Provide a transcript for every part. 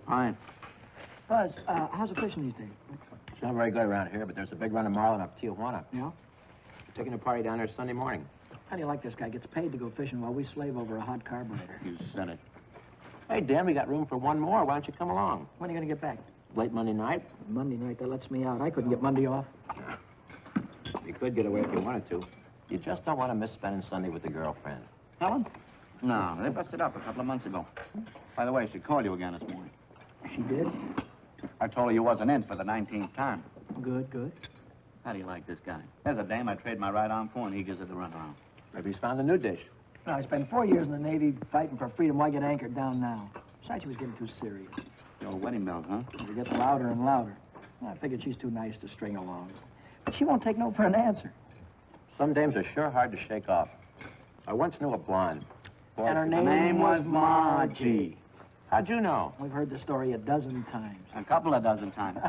Fine. Buzz, how's the fishing these days? It's not very good around here, but there's a big run of marlin up Tijuana. Yeah? We're taking a party down there Sunday morning. How do you like this guy? Gets paid to go fishing while we slave over a hot carburetor. You said it. Hey, Dan, we got room for one more. Why don't you come along? When are you going to get back? Late Monday night? Monday night, that lets me out. I couldn't get Monday off. You could get away if you wanted to. You just don't want to miss spending Sunday with the girlfriend. Helen? No, they busted up a couple of months ago. By the way, she called you again this morning. She did? I told her you wasn't in for the 19th time. Good, good. How do you like this guy? There's a dame I trade my right arm for, and he gives it the runaround. Maybe he's found a new dish. No, I spent 4 years in the Navy fighting for freedom. Why get anchored down now? Besides, she was getting too serious. The old wedding bells, huh? It gets louder and louder. I figured she's too nice to string along. But she won't take no for an answer. Some dames are sure hard to shake off. I once knew a blonde. Boy, And her name was Margie. How'd you know? We've heard the story a dozen times. A couple of dozen times.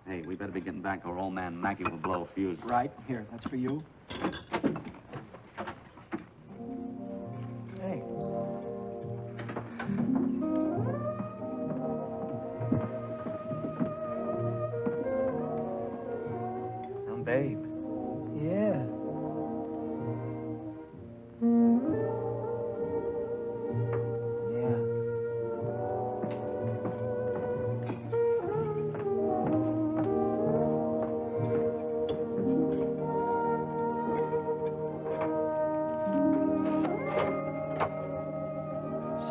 Hey, we better be getting back or old man Mackey will blow a fuse. Right. Here, that's for you. Hey. Some babe. Yeah. Yeah.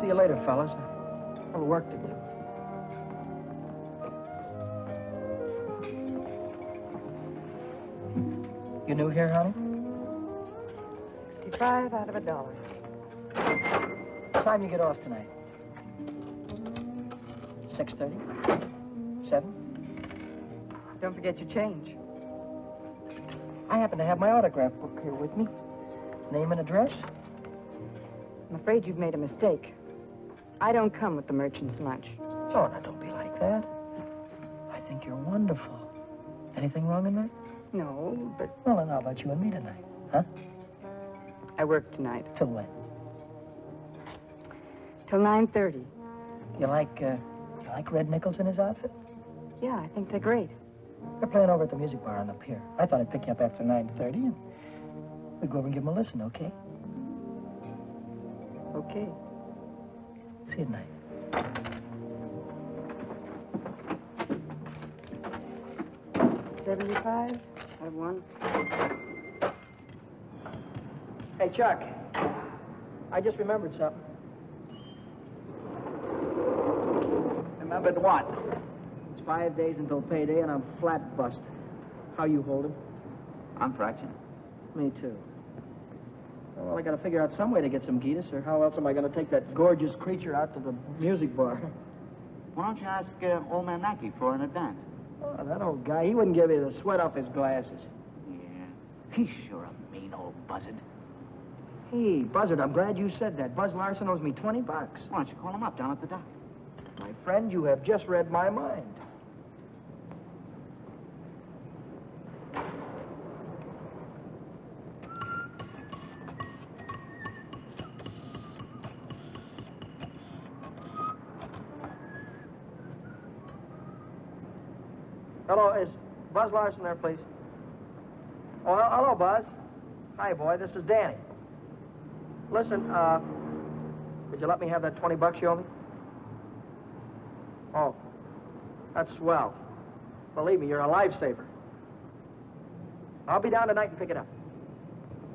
See you later, fellas. A little work to do. You new here, honey? 65 out of $1. What time you get off tonight? 6:30? 7? Don't forget your change. I happen to have my autograph book here with me. Name and address? I'm afraid you've made a mistake. I don't come with the merchant's lunch. Oh, now don't be like that. I think you're wonderful. Anything wrong in that? No, but Well, then how about you and me tonight? Huh? I work tonight. Till when? Till 9:30. You like Red Nichols in his outfit? Yeah, I think they're great. They're playing over at the music bar on the pier. I thought I'd pick you up after 9:30 and we'd go over and give them a listen, okay? Okay. See you tonight. $75 out of $1. Hey, Chuck. I just remembered something. Remembered what? It's 5 days until payday and I'm flat busted. How you holding? I'm fractured. Me too. Well, I gotta figure out some way to get some Gitas, or how else am I gonna take that gorgeous creature out to the music bar? Why don't you ask old man Mackey for an advance? Oh, that old guy, he wouldn't give you the sweat off his glasses. Yeah. He's sure a mean old buzzard. Hey, Buzzard, I'm glad you said that. Buzz Larson owes me $20. Why don't you call him up down at the dock? My friend, you have just read my mind. Hello, is Buzz Larson there, please? Oh, hello, Buzz. Hi, boy, this is Danny. Listen, could you let me have that $20 you owe me? Oh, that's swell. Believe me, you're a lifesaver. I'll be down tonight and pick it up.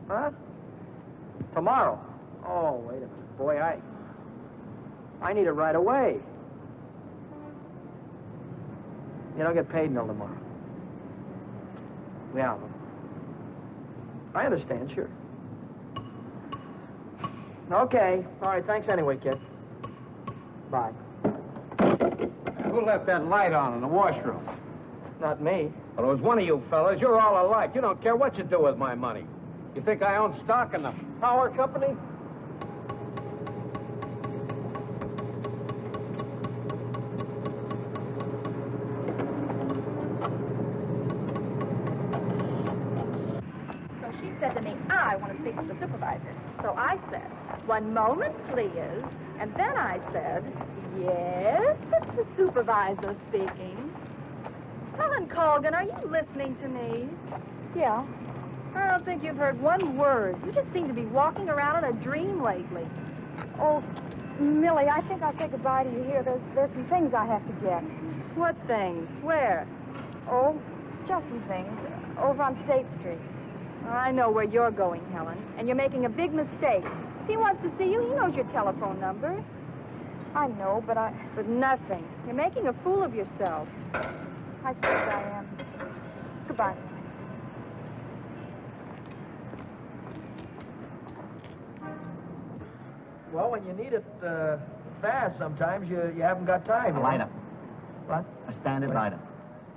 Huh? Tomorrow? Oh, wait a minute. Boy, I need it right away. You don't get paid until tomorrow. Yeah. I understand, sure. Okay. All right, thanks anyway, kid. Bye. Who left that light on in the washroom? Not me. Well, it was one of you fellas. You're all alike. You don't care what you do with my money. You think I own stock in the power company? So she said to me, I want to speak with the supervisor. So I said, 1 moment, please. And then I said, Yes, it's the supervisor speaking. Helen Colgan, are you listening to me? Yeah. I don't think you've heard one word. You just seem to be walking around in a dream lately. Oh, Millie, I think I'll say goodbye to you here. There's some things I have to get. What things? Where? Oh, just some things. Over on State Street. I know where you're going, Helen, and you're making a big mistake. If he wants to see you, he knows your telephone number. I know, but But nothing. You're making a fool of yourself. I suppose I am. Goodbye. Well, when you need it fast, sometimes you haven't got time. you know? Item. What? A standard item.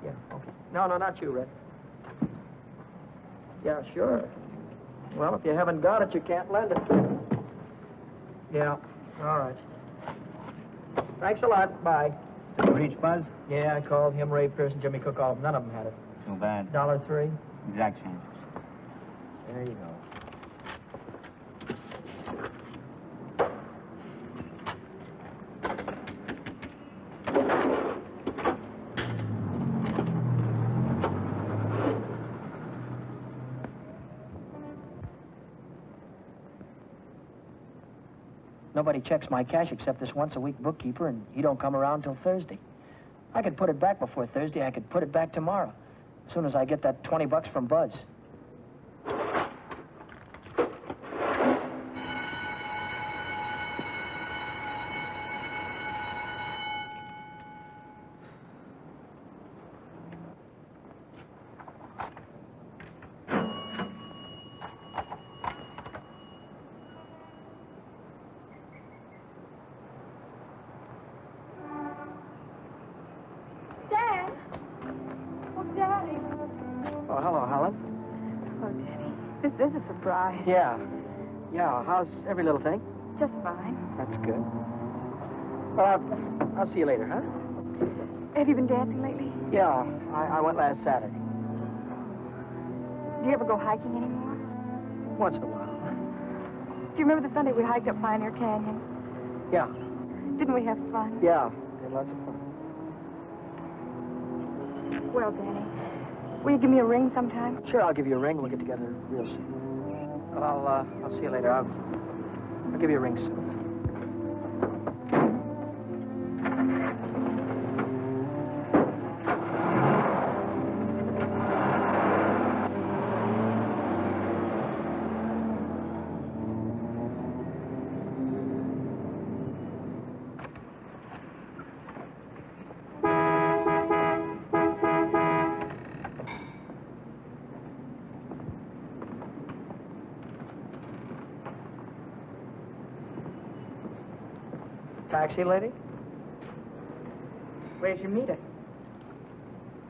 Yeah, okay. No, not you, Red. Yeah, sure. Well, if you haven't got it, you can't lend it. Yeah, all right. Thanks a lot. Bye. Did you reach Buzz? Yeah, I called him, Ray Pearson, Jimmy Cook, all of them. None of them had it. Too bad. $1.03. Exact changes. There you go. Nobody checks my cash except this once-a-week bookkeeper, and he don't come around till Thursday. I could put it back before Thursday. I could put it back tomorrow, as soon as I get that $20 from Buzz. Dad! Oh, Daddy. Oh, hello, Helen. Oh, Daddy. This is a surprise. Yeah. Yeah, how's every little thing? Just fine. That's good. Well, I'll see you later, huh? Have you been dancing lately? Yeah, I went last Saturday. Do you ever go hiking anymore? Once in a while. Do you remember the Sunday we hiked up Pioneer Canyon? Yeah, Didn't we have fun? yeah. Had lots of fun. Well, Danny, will you give me a ring sometime? Sure, I'll give you a ring. We'll get together real soon. Well, I'll see you later. I'll give you a ring soon. Taxi lady? Where's your meter?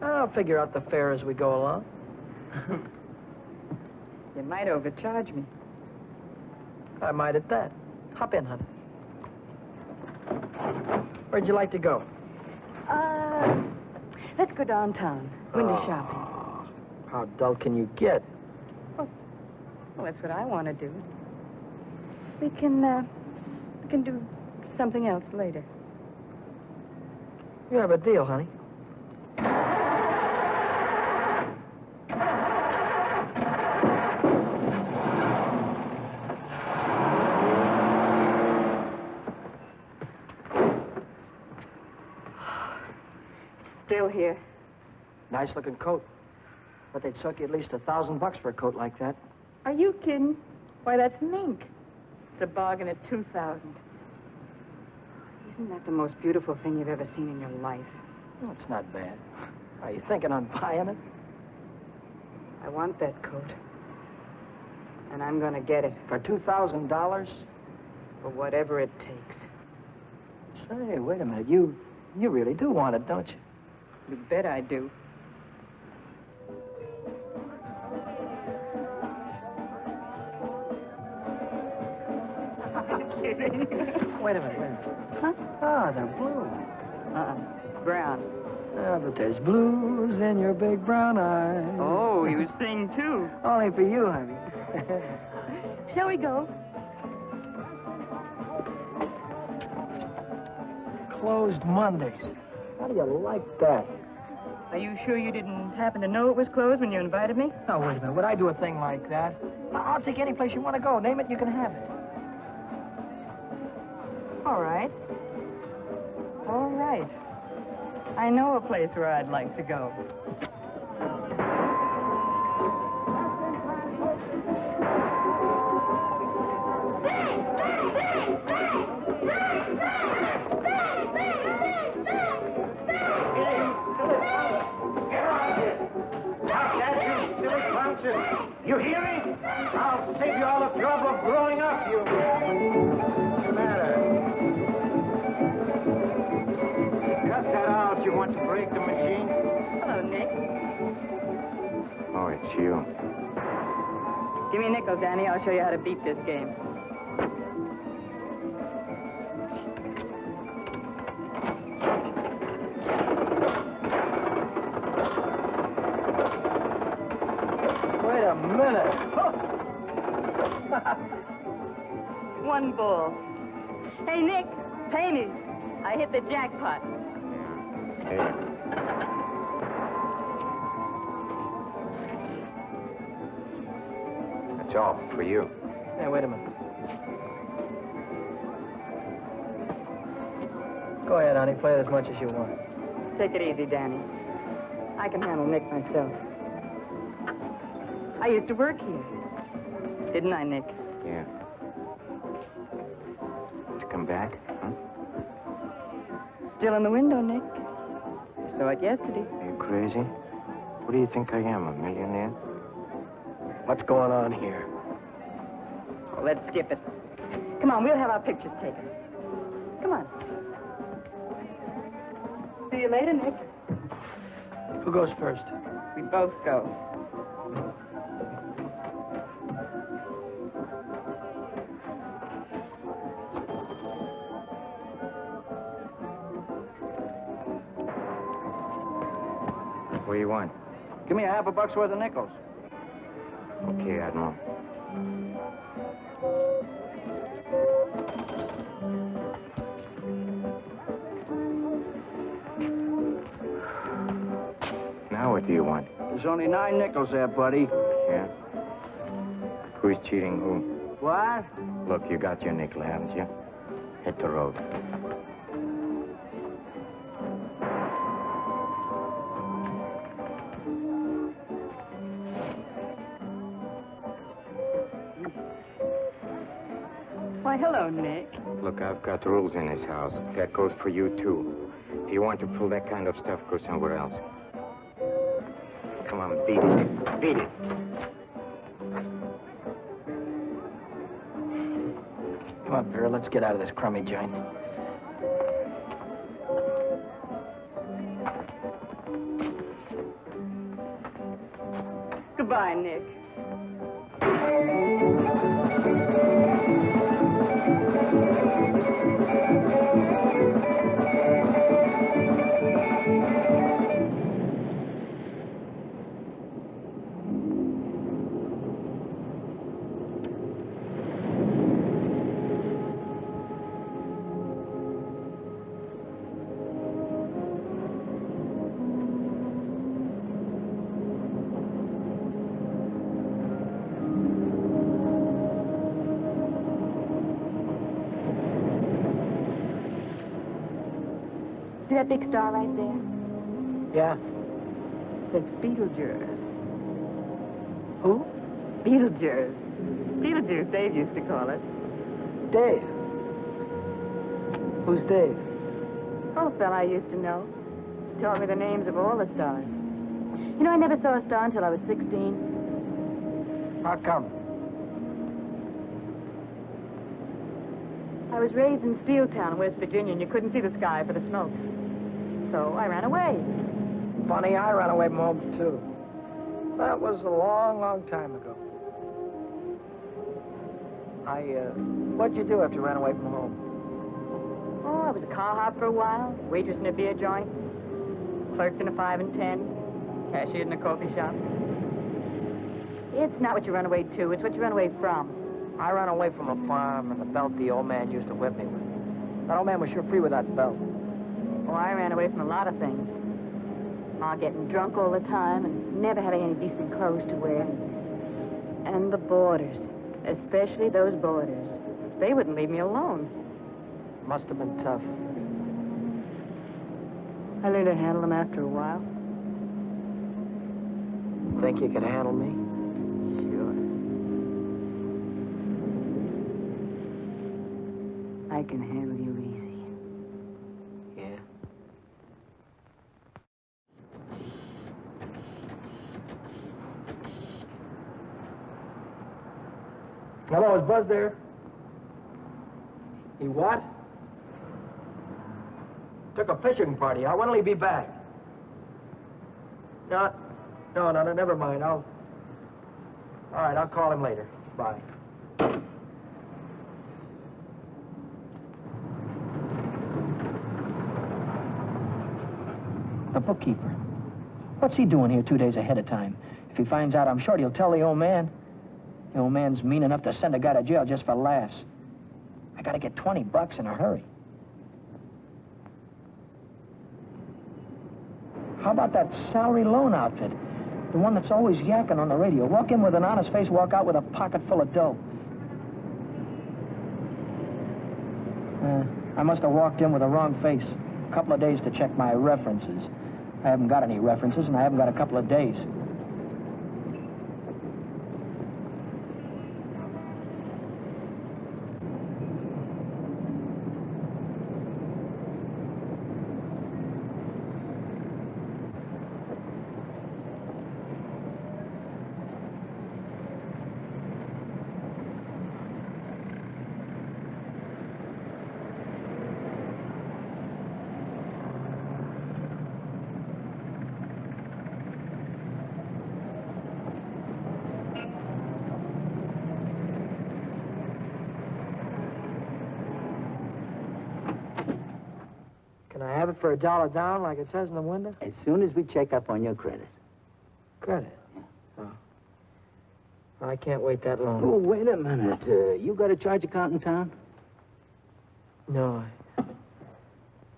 I'll figure out the fare as we go along. You might overcharge me. I might at that. Hop in, honey. Where'd you like to go? Let's go downtown. Window Oh, shopping. How dull can you get? Well, that's what I want to do. We can do something else later. You have a deal, honey. Still here. Nice looking coat. But they'd suck you at least $1,000 for a coat like that. Are you kidding? Why, that's mink. It's a bargain at $2,000. Isn't that the most beautiful thing you've ever seen in your life? Well, it's not bad. Are you thinking on buying it? I want that coat. And I'm going to get it For $2,000? for whatever it takes. Say, wait a minute. You really do want it, don't you? You bet I do. Wait a minute. Huh? Ah, they're blue. Brown. Ah, but there's blues in your big brown eyes. Oh, you sing too. Only for you, honey. Shall we go? closed Mondays. How do you like that? Are you sure you didn't happen to know it was closed when you invited me? Oh, wait a minute. Would I do a thing like that? I'll take any place you want to go. Name it, and you can have it. All right. All right. I know a place where I'd like to go. You hear me? I'll save you all the trouble of growing up, you... What's the matter? Cut that out. You want to break the machine? Hello, Nick. Oh, it's you. Give me a nickel, Danny. I'll show you how to beat this game. Wait a minute. One ball. Hey, Nick, pay me. I hit the jackpot. Hey. That's all for you. Hey, wait a minute. Go ahead, honey. Play it as much as you want. Take it easy, Danny. I can handle Nick myself. I used to work here. Didn't I, Nick? Yeah. To come back, huh? Still in the window, Nick. I saw it yesterday. Are you crazy? What do you think I am, a millionaire? What's going on here? Oh, let's skip it. Come on, we'll have our pictures taken. Come on. See you later, Nick. Who goes first? We both go. What do you want? Give me a half a buck's worth of nickels. Okay, Admiral. Now what do you want? There's only 9 nickels there, buddy. Yeah? Who's cheating who? What? Look, you got your nickel, haven't you? Hit the road. Why, hello, Nick. Look, I've got rules in this house. That goes for you, too. If you want to pull that kind of stuff, go somewhere else. Come on, beat it. Beat it. Come on, Vera, let's get out of this crummy joint. Goodbye, Nick. See that big star right there? Yeah? It's Beetlejuice. Who? Beetlejuice. Beetlejuice, Dave used to call it. Dave. Who's Dave? Oh, a fella I used to know. Taught me the names of all the stars. You know, I never saw a star until I was 16. How come? I was raised in Steeltown, West Virginia, and you couldn't see the sky for the smoke. So I ran away. Funny, I ran away from home, too. That was a long, long time ago. What'd you do after you ran away from home? Oh, I was a car hop for a while, waitress in a beer joint, clerked in a 5 and 10, cashiered in a coffee shop. It's not what you run away to, it's what you run away from. I ran away from a farm and the belt the old man used to whip me with. That old man was sure free with that belt. Oh, I ran away from a lot of things. Ma getting drunk all the time and never having any decent clothes to wear. And the boarders, especially those boarders. They wouldn't leave me alone. Must have been tough. I learned to handle them after a while. Think you could handle me? Sure. I can handle you easy. Yeah. Hello, is Buzz there? He what? Took a fishing party out. When will he be back? No, never mind. All right, I'll call him later. Bye. The bookkeeper. What's he doing here 2 days ahead of time? If he finds out, I'm sure he'll tell the old man. The old man's mean enough to send a guy to jail just for laughs. I gotta get $20 in a hurry. How about that salary loan outfit? The one that's always yakking on the radio. Walk in with an honest face, walk out with a pocket full of dough. I must have walked in with the wrong face. A couple of days to check my references. I haven't got any references, and I haven't got a couple of days. Can I have it for $1 down, like it says in the window? As soon as we check up on your credit. Credit? Oh. I can't wait that long. Oh, wait a minute. You got a charge account in town? No,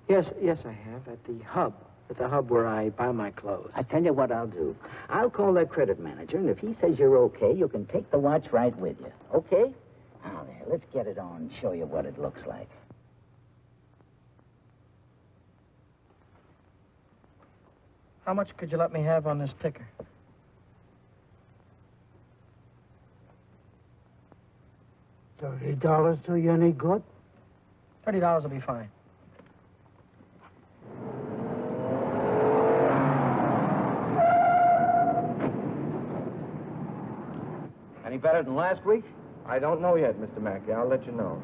Yes, I have, at the hub. At the hub where I buy my clothes. I tell you what I'll do. I'll call that credit manager, and if he says you're okay, you can take the watch right with you. Okay? Now, there, let's get it on and show you what it looks like. How much could you let me have on this ticker? $30 do you any good? $30 will be fine. Any better than last week? I don't know yet, Mr. Mackey. I'll let you know.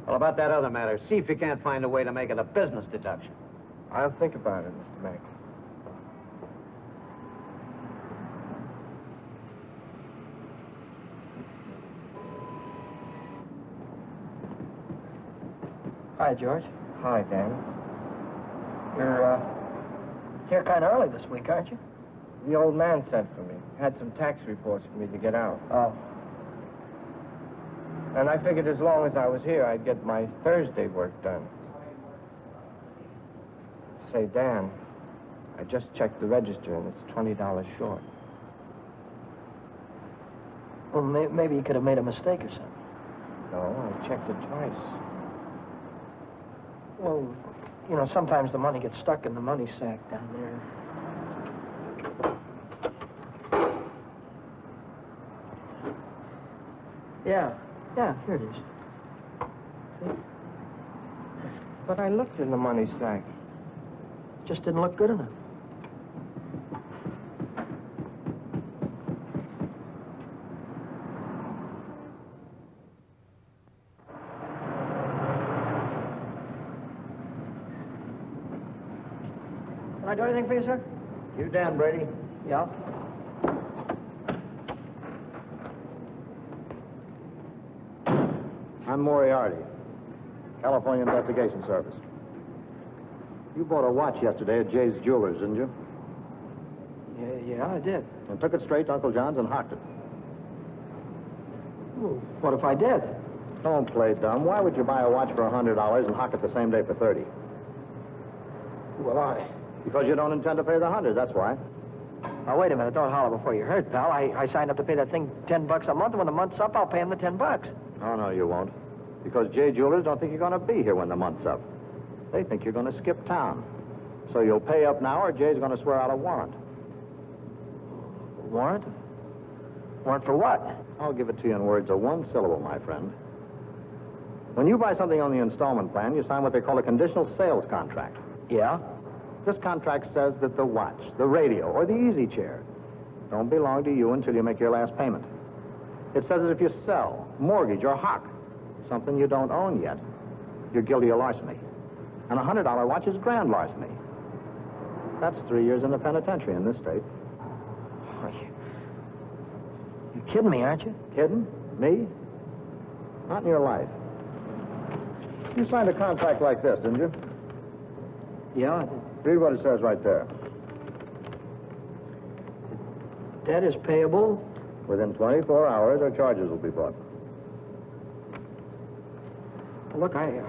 Well, about that other matter, see if you can't find a way to make it a business deduction. I'll think about it, Mr. Mackey. Hi, George. Hi, Dan. You're, here kind of early this week, aren't you? The old man sent for me. Had some tax reports for me to get out. Oh. And I figured as long as I was here, I'd get my Thursday work done. Say, Dan, I just checked the register, and it's $20 short. Well, maybe you could have made a mistake or something. No, I checked it twice. Well, you know, sometimes the money gets stuck in the money sack down there. Yeah, here it is. See? But I looked in the money sack. Just didn't look good enough. Can I do anything for you, sir? You Dan Brady? Yeah. I'm Moriarty, California Investigation Service. You bought a watch yesterday at Jay's Jewelers, didn't you? Yeah, I did. And took it straight to Uncle John's and hocked it. Well, what if I did? Don't play dumb. Why would you buy a watch for $100 and hock it the same day for $30? will I? Because you don't intend to pay the 100, that's why. Now, wait a minute. Don't holler before you hurt, pal. I signed up to pay that thing $10 a month, and when the month's up, I'll pay him the $10. Oh, no, you won't. Because Jay Jewelers don't think you're going to be here when the month's up. They think you're going to skip town. So you'll pay up now, or Jay's going to swear out a warrant. Warrant? Warrant for what? I'll give it to you in words of one syllable, my friend. When you buy something on the installment plan, you sign what they call a conditional sales contract. Yeah? This contract says that the watch, the radio, or the easy chair don't belong to you until you make your last payment. It says that if you sell, mortgage, or hock something you don't own yet, you're guilty of larceny. And a $100 watch is grand larceny. That's 3 years in the penitentiary in this state. Oh, you're kidding me, aren't you? Kidding? Me? Not in your life. You signed a contract like this, didn't you? Yeah, I did. Read what it says right there. Debt is payable. Within 24 hours, our charges will be brought. Look, I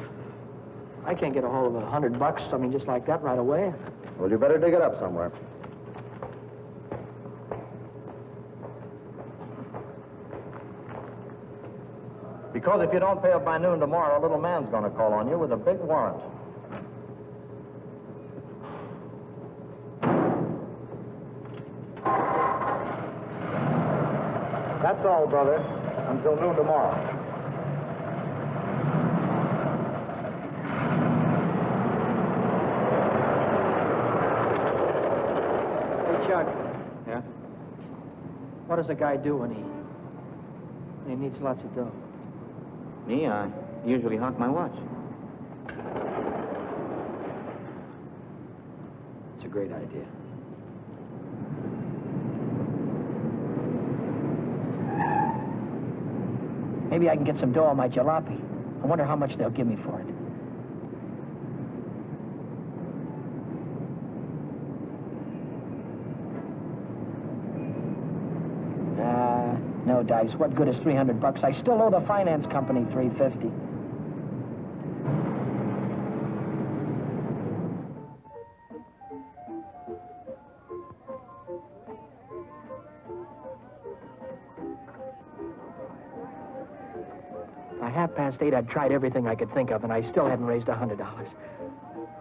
can't get a hold of $100, I mean, just like that right away. Well, you better dig it up somewhere. Because if you don't pay up by noon tomorrow, a little man's going to call on you with a big warrant. That's all, brother. Until noon tomorrow. Hey, Chuck, Yeah? what does the guy do when he needs lots of dough? Me? I usually honk my watch. It's a great idea. Maybe I can get some dough on my jalopy. I wonder how much they'll give me for it. No dice. What good is $300? I still owe the finance company $350. By 8:30, I'd tried everything I could think of, and I still hadn't raised $100.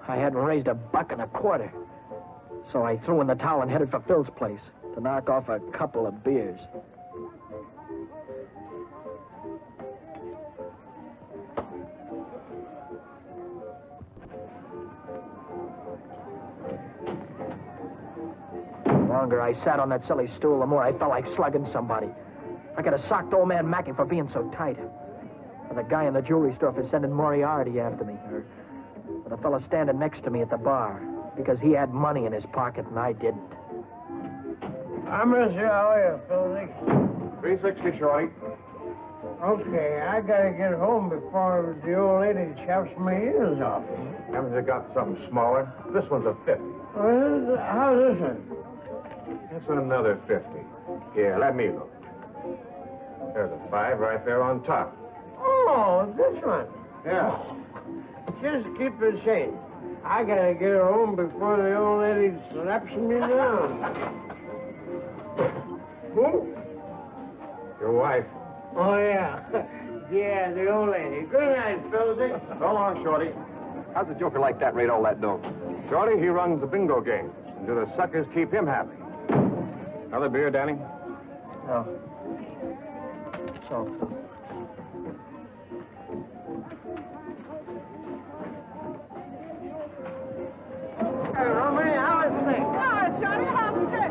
I hadn't raised $1.25. So I threw in the towel and headed for Phil's place to knock off a couple of beers. The longer I sat on that silly stool, the more I felt like slugging somebody. I could have socked old man Mackey for being so tight. Or the guy in the jewelry store for sending Moriarty after me. Or the fellow standing next to me at the bar because he had money in his pocket and I didn't. I miss you. How are you, Philly? 360, Shorty. Okay, I gotta get home before the old lady chops my ears off. Haven't you got something smaller? This one's a 50. Well, how's this one? That's another 50. Here, let me look. There's a 5 right there on top. Oh, this one. Yeah. Just keep it safe. I gotta get home before the old lady slaps me down. Who? Your wife. Oh, yeah. Yeah, the old lady. Good night, Philly. So long, Shorty. How's a joker like that rate all that dough? Shorty, he runs the bingo game. And do the suckers keep him happy? Another beer, Danny? No. So. Hey, Romney, how is things? Oh, Johnny, how's it? Okay.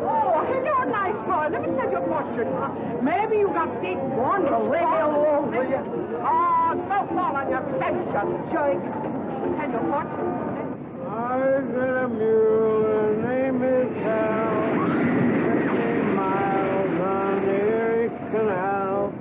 Oh, hello, nice boy. Let me tell you a fortune. Maybe you got big one. Leave me alone, will you? Oh, don't fall on your face, you jerk. Tell you a fortune. I've got a mule, her name is Sal. 50 miles on the Erie Canal.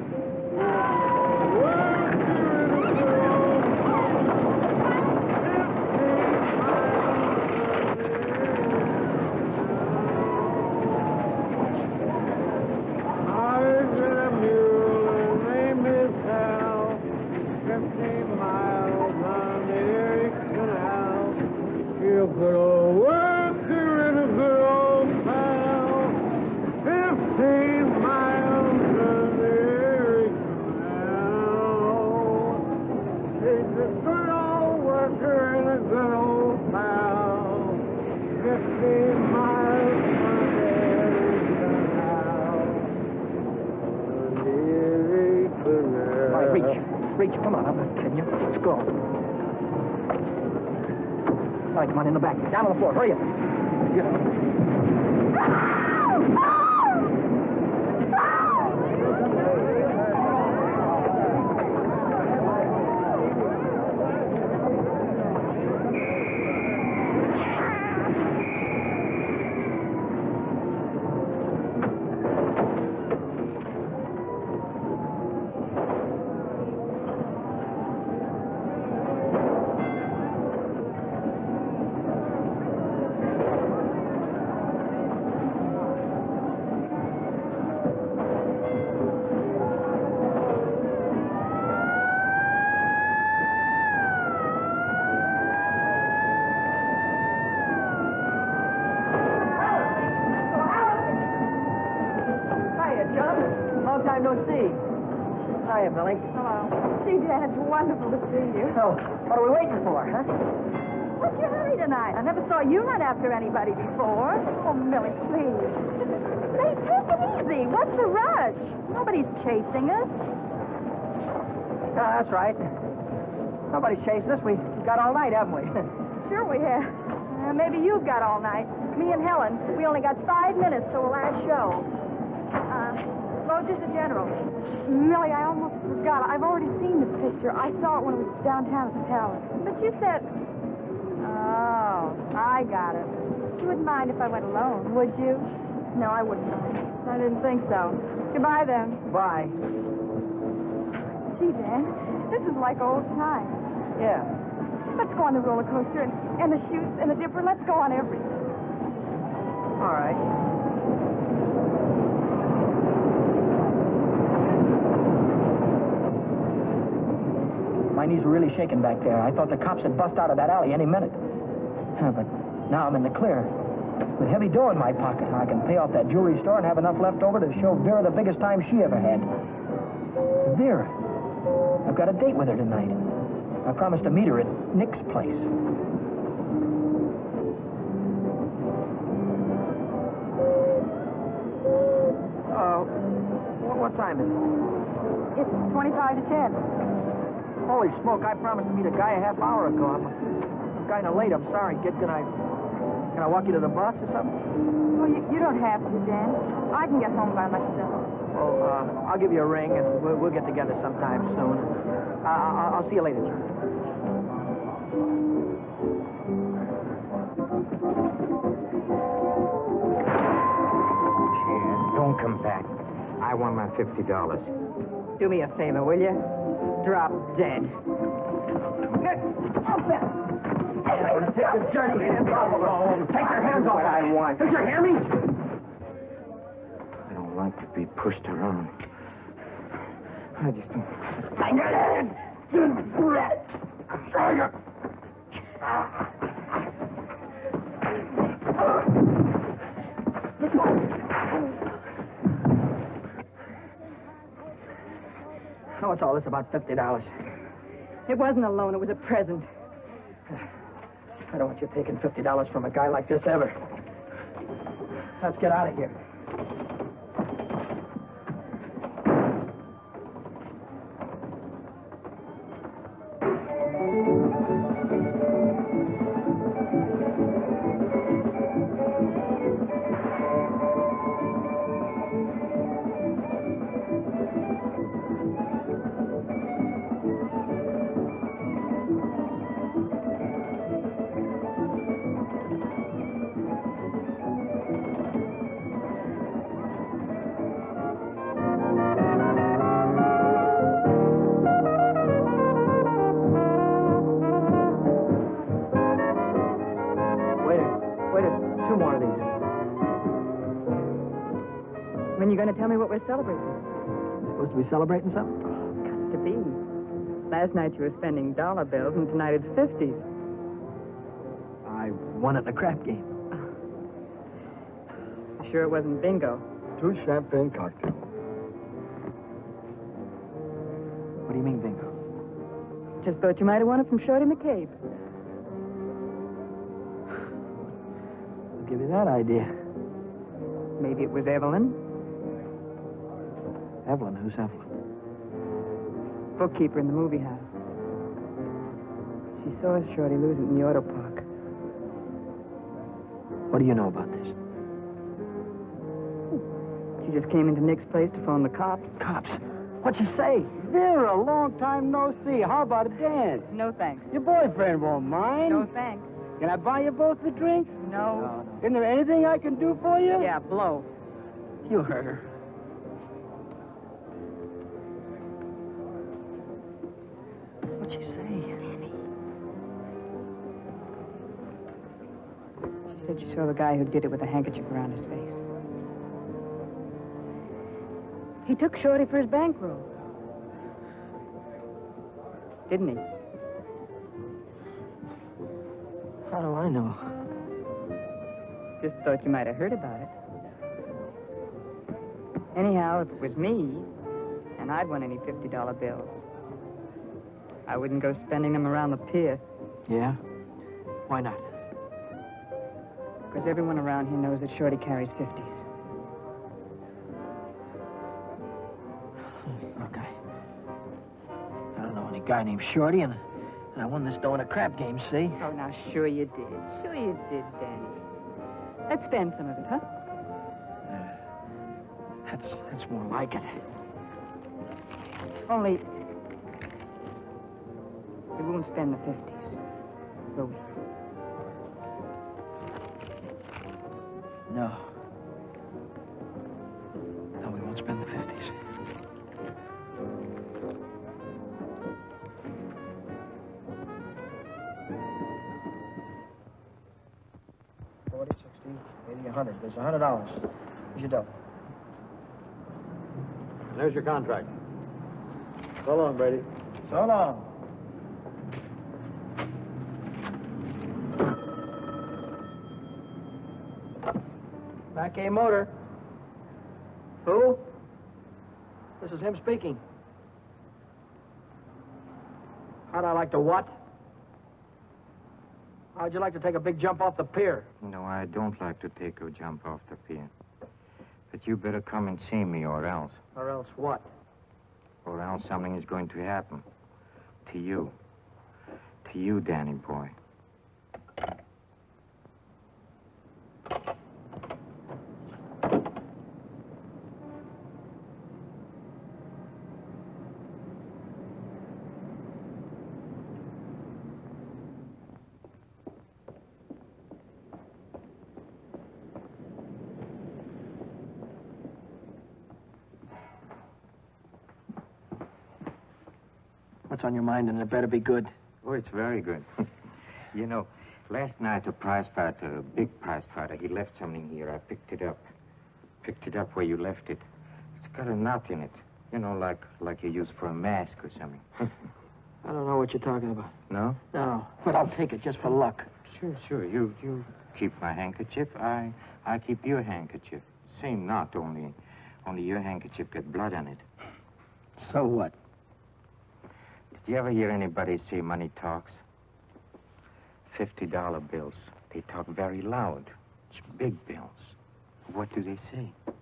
I've got a mule, her name is Sal. good old worker and a good old pal. 50 miles from there is the Erie Canal. All right, reach, come on, I'm not kidding you. Let's go. All right, come on, in the back. Down on the floor, hurry up. Long time no see. Hiya, Millie. Hello. Gee, Dad, it's wonderful to see you. So, what are we waiting for, huh? What's your hurry tonight? I never saw you run after anybody before. Oh, Millie, please. Say, take it easy. What's the rush? Nobody's chasing us. That's right. Nobody's chasing us. We got all night, haven't we? Sure we have. Maybe you've got all night. Me and Helen, we only got 5 minutes till the last show. Roger's the general. Millie, I almost forgot. I've already seen this picture. I saw it when it was downtown at the Palace. But you said... Oh, I got it. You wouldn't mind if I went alone, would you? No, I wouldn't mind. I didn't think so. Goodbye, then. Bye. Gee, Dan, this is like old times. Yeah. Let's go on the roller coaster and the chutes and the dipper. Let's go on everything. All right. My knees were really shaking back there. I thought the cops had bust out of that alley any minute. But now I'm in the clear. With heavy dough in my pocket, I can pay off that jewelry store and have enough left over to show Vera the biggest time she ever had. Vera. I've got a date with her tonight. I promised to meet her at Nick's place. What time is it? It's 25 to 10. Holy smoke, I promised to meet a guy a half hour ago. I'm kind of late, I'm sorry, kid. Can I walk you to the bus or something? Well, you don't have to, Dan. I can get home by myself. Well, I'll give you a ring, and we'll get together sometime soon. I'll see you later, John. Cheers. Don't come back. I want my $50. Do me a favor, will you? Drop dead. Take your dirty hands off of her. Take your hands off. I want. Did you hear me? I don't like to be pushed around. I just don't... What's all this about $50? It wasn't a loan. It was a present. I don't want you taking $50 from a guy like this ever. Let's get out of here. Two more of these. When you going to tell me what we're celebrating? Supposed to be celebrating something? Got to be. Last night you were spending dollar bills, and tonight it's 50s. I won at the crap game. You sure it wasn't bingo? 2 champagne cocktails. What do you mean, bingo? Just thought you might have won it from Shorty McCabe. I'll give you that idea. Maybe it was Evelyn. Evelyn? Who's Evelyn? Bookkeeper in the movie house. She saw Shorty lose it in the auto park. What do you know about this? She just came into Nick's place to phone the cops. Cops? What'd she say? Vera, long time no see. How about a dance? No thanks. Your boyfriend won't mind. No thanks. Can I buy you both a drink? No. Isn't there anything I can do for you? Yeah, blow. You heard her. What'd she say? She said she saw the guy who did it with a handkerchief around his face. He took Shorty for his bankroll. Didn't he? How do I know? Just thought you might have heard about it. Anyhow, if it was me, and I'd won any $50 bills, I wouldn't go spending them around the pier. Yeah? Why not? Because everyone around here knows that Shorty carries 50s. Look, I don't know any guy named Shorty, and I won this dough in a crap game, see? Oh, now, sure you did. Sure you did, Danny. Let's spend some of it, huh? That's more like it. Only, we won't spend the 50s, will we? No. No, we won't spend the 50s. $40, $60, $80, $100. There's $100. Here's your dough. There's your contract. So long, Brady. So long. Back A Motor. Who? This is him speaking. How'd I like to what? How'd you like to take a big jump off the pier? No, I don't like to take a jump off the pier. But you better come and see me, or else. Or else what? Or else something is going to happen. To you. To you, Danny boy. What's on your mind, and it better be good. Oh, it's very good. You know, last night a prize fighter, a big prize fighter, he left something here. I picked it up. Picked it up where you left it. It's got a knot in it. You know, like you use for a mask or something. I don't know what you're talking about. No? No, but I'll take it just for luck. Sure. You keep my handkerchief. I keep your handkerchief. Same knot, only your handkerchief got blood on it. So what? Did you ever hear anybody say money talks? $50 bills. They talk very loud. It's big bills. What do they say? It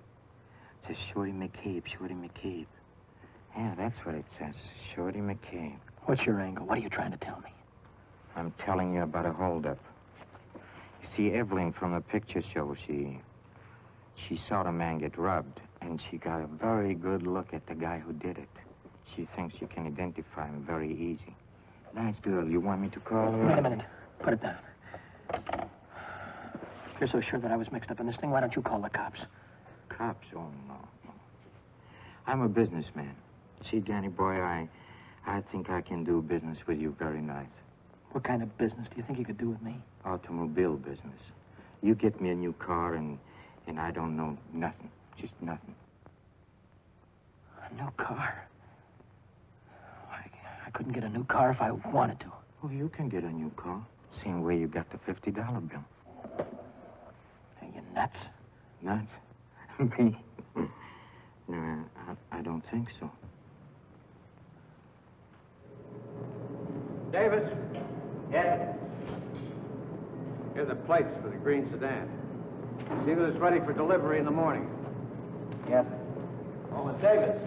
says Shorty McCabe, Shorty McCabe. Yeah, that's what it says. Shorty McCabe. What's your angle? What are you trying to tell me? I'm telling you about a holdup. You see, Evelyn from the picture show, she saw the man get robbed, and she got a very good look at the guy who did it. She thinks you can identify him very easy. Nice girl. You want me to call her? Wait a minute. Put it down. If you're so sure that I was mixed up in this thing, why don't you call the cops? Cops? Oh, no. I'm a businessman. See, Danny boy, I think I can do business with you very nice. What kind of business do you think you could do with me? Automobile business. You get me a new car, and I don't know nothing. Just nothing. A new car? I couldn't get a new car if I wanted to. Oh, you can get a new car. Same way you got the $50 bill. Are you nuts? Nuts? Me? No, I don't think so. Davis, Yes. here are the plates for the green sedan. See that it's ready for delivery in the morning. Yes. Oh, and Davis,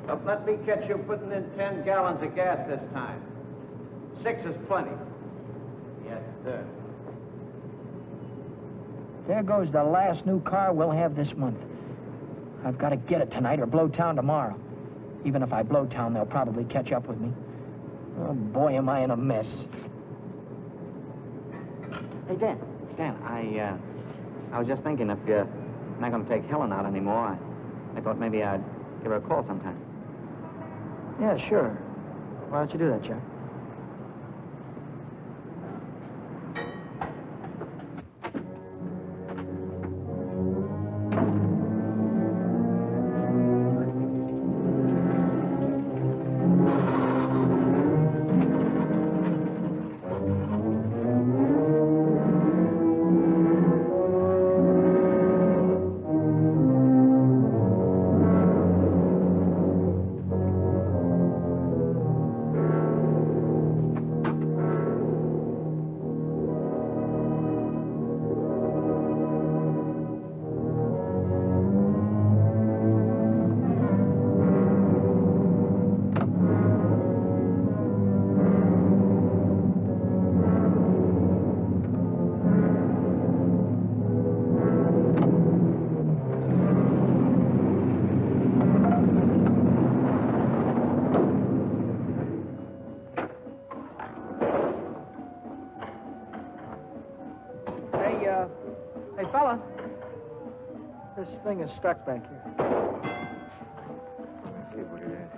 don't let me catch you putting in 10 gallons of gas this time. 6 is plenty. Yes, sir. There goes the last new car we'll have this month. I've got to get it tonight or blow town tomorrow. Even if I blow town, they'll probably catch up with me. Oh, boy, am I in a mess. Hey, Dan. Dan, I was just thinking if you're not going to take Helen out anymore, I thought maybe I'd give her a call sometime. Yeah, sure. Why don't you do that, Jack? Hey, fella. This thing is stuck back here. See what it is.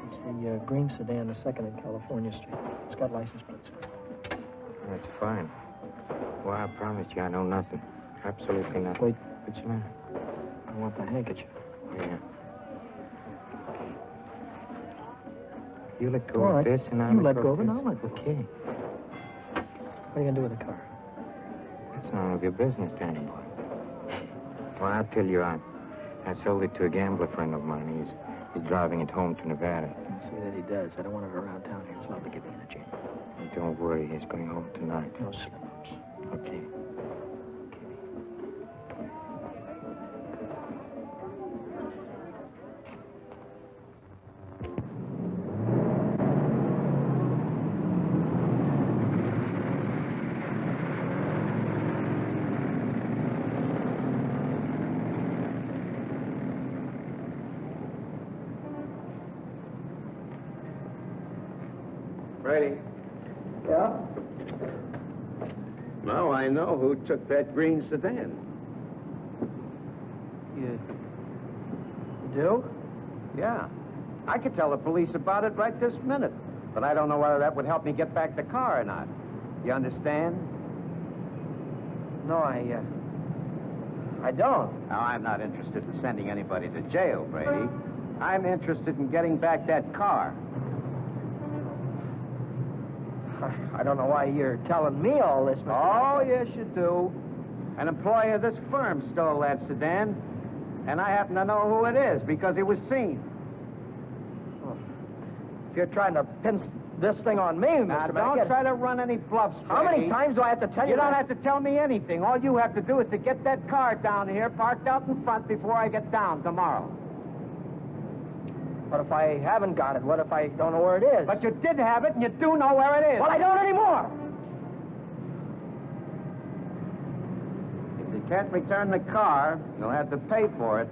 It's the green sedan, the second in California Street. It's got license plates. That's fine. Well, I promise you I know nothing. Absolutely nothing. Wait. What's the matter? I want the handkerchief. Yeah. You let go All of right. this and I'll You let go of it, this. and I'll let go. Okay. What are you going to do with the car? That's none of your business to anybody. Well, I'll tell you, I sold it to a gambler friend of mine. He's driving it home to Nevada. I'll see that he does. I don't want it around town here. It's liable to get me in a jam. And don't worry, he's going home tonight. No slip-ups. Okay. Brady. Yeah? Now I know who took that green sedan. You do? Yeah. I could tell the police about it right this minute. But I don't know whether that would help me get back the car or not. You understand? No, I don't. Now, I'm not interested in sending anybody to jail, Brady. I'm interested in getting back that car. I don't know why you're telling me all this, Mr. Oh, yes, you do. An employee of this firm stole that sedan, and I happen to know who it is because he was seen. If you're trying to pin this thing on me, Now, Mr. don't Mackett. try to run any bluffs, How many Brady. times do I have to tell you You don't that? have to tell me anything. All you have to do is to get that car down here, parked out in front before I get down tomorrow. What if I haven't got it? What if I don't know where it is? But you did have it, and you do know where it is. Well, I don't anymore. If you can't return the car, you'll have to pay for it.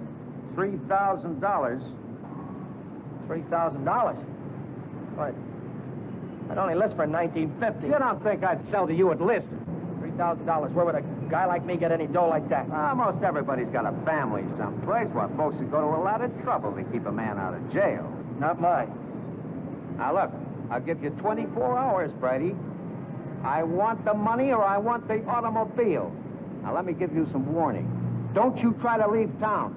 $3,000. $3,000. What? I'd only list for $1,950. You don't think I'd sell to you at list? $3,000. Where would a guy like me get any dough like that? Most everybody's got a family someplace. Why, folks would go to a lot of trouble to keep a man out of jail. Not mine. Now, look, I'll give you 24 hours, Brady. I want the money or I want the automobile. Now, let me give you some warning. Don't you try to leave town.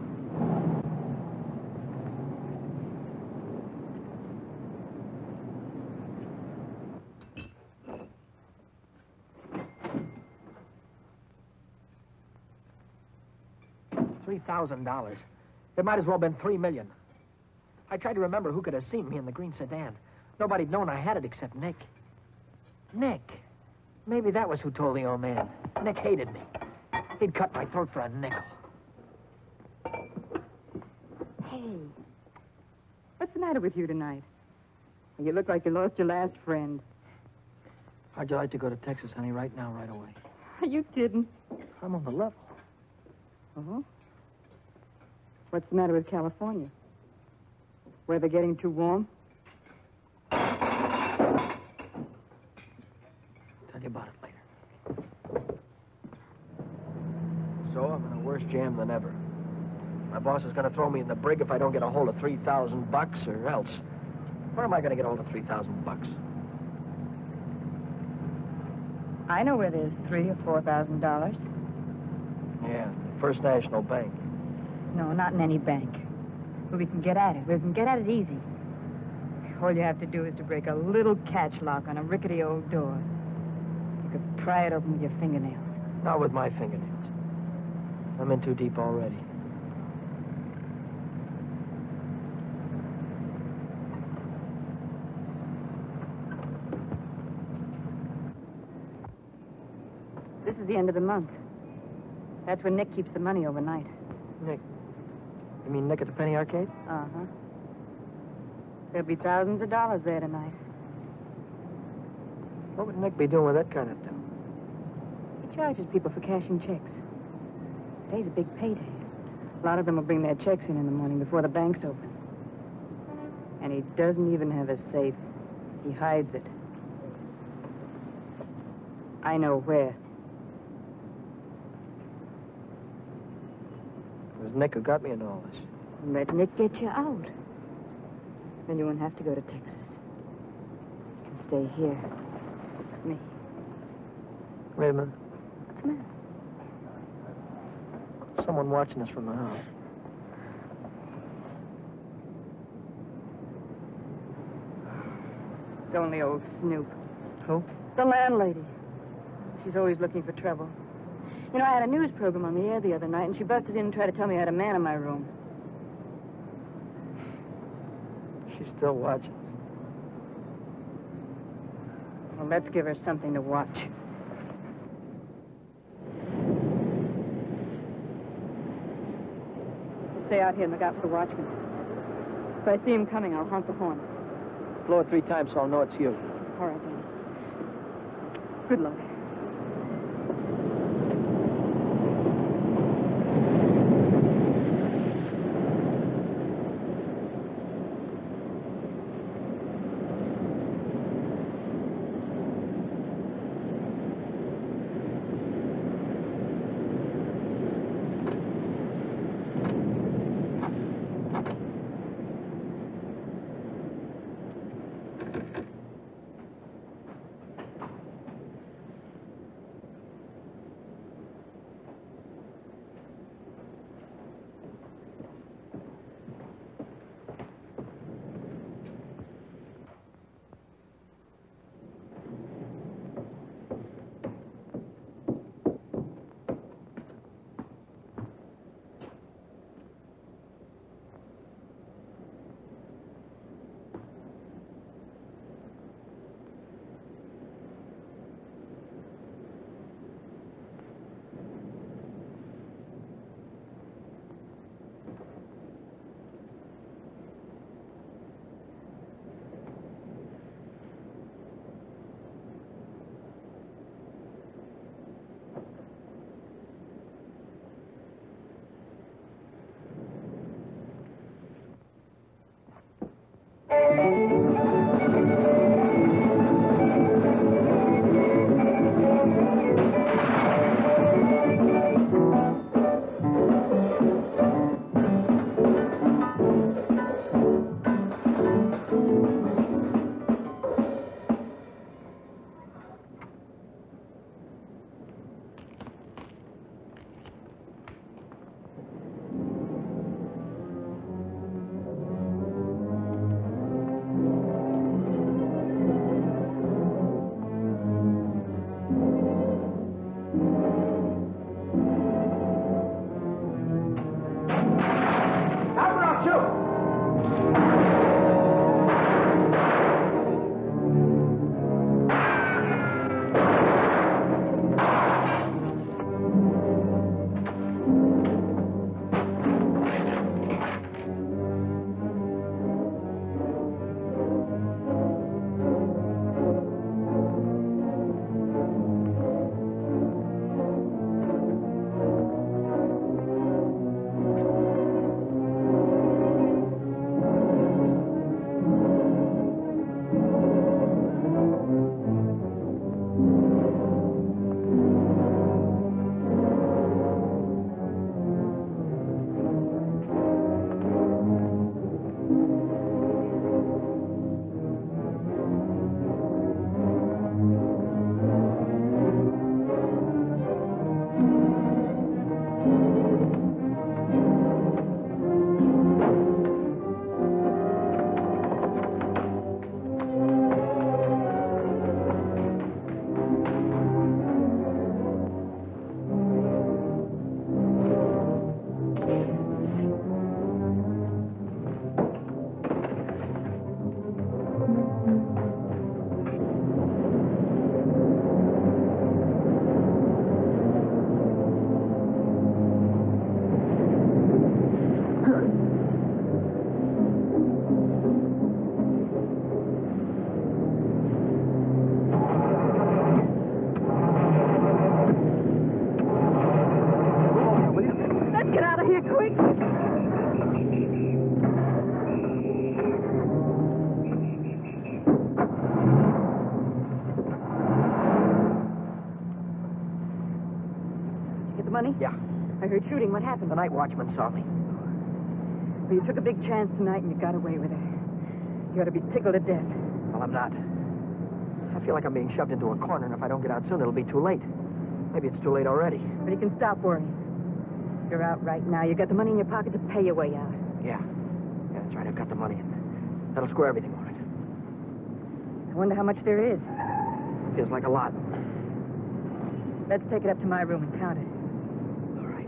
$3,000. It might as well have been $3 million. I tried to remember who could have seen me in the green sedan. Nobody'd known I had it except Nick. Nick. Maybe that was who told the old man. Nick hated me. He'd cut my throat for a nickel. Hey, what's the matter with you tonight? You look like you lost your last friend. How'd you like to go to Texas, honey, right now, right away? Are you kidding? I'm on the level. Uh-huh. What's the matter with California? Weather getting too warm? Tell you about it later. So I'm in a worse jam than ever. My boss is going to throw me in the brig if I don't get a hold of $3,000 or else. Where am I going to get a hold of $3,000? I know where there's $3,000 or $4,000. Yeah, First National Bank. No, not in any bank. But we can get at it. We can get at it easy. All you have to do is to break a little catch lock on a rickety old door. You could pry it open with your fingernails. Not with my fingernails. I'm in too deep already. This is the end of the month. That's when Nick keeps the money overnight. Nick. You mean Nick at the Penny Arcade? Uh-huh. There'll be thousands of dollars there tonight. What would Nick be doing with that kind of dough? He charges people for cashing checks. Today's a big payday. A lot of them will bring their checks in the morning before the bank's open. And he doesn't even have a safe. He hides it. I know where. It was Nick who got me into all this. Let Nick get you out. Then you won't have to go to Texas. You can stay here with me. Wait a minute. What's the matter? Someone watching us from the house. It's only old Snoop. Who? The landlady. She's always looking for trouble. You know, I had a news program on the air the other night, and she busted in and tried to tell me I had a man in my room. She's still watching. Well, let's give her something to watch. Stay out here and look out for the watchman. If I see him coming, I'll honk the horn. Blow it 3 times so I'll know it's you. All right, then. Good luck. money? Yeah. I heard shooting. What happened? The night watchman saw me. Well, you took a big chance tonight and you got away with it. You ought to be tickled to death. Well, I'm not. I feel like I'm being shoved into a corner, and if I don't get out soon, it'll be too late. Maybe it's too late already. But you can stop worrying. You're out right now. You got the money in your pocket to pay your way out. Yeah. Yeah, that's right. I've got the money. That'll square everything all right. I wonder how much there is. Feels like a lot. Let's take it up to my room and count it. All right.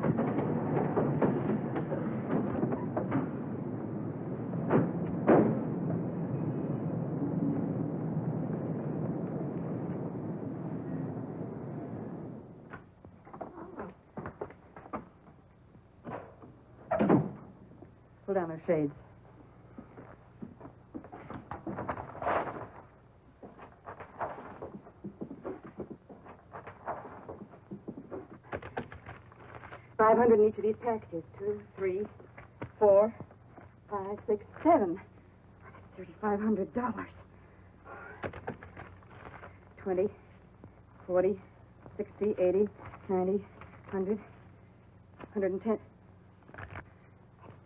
Pull down those shades. $500 in each of these packages. 2, 3, 4, 5, 6, 7. $3,500. 20, 40, 60, 80, 90, 100, 110.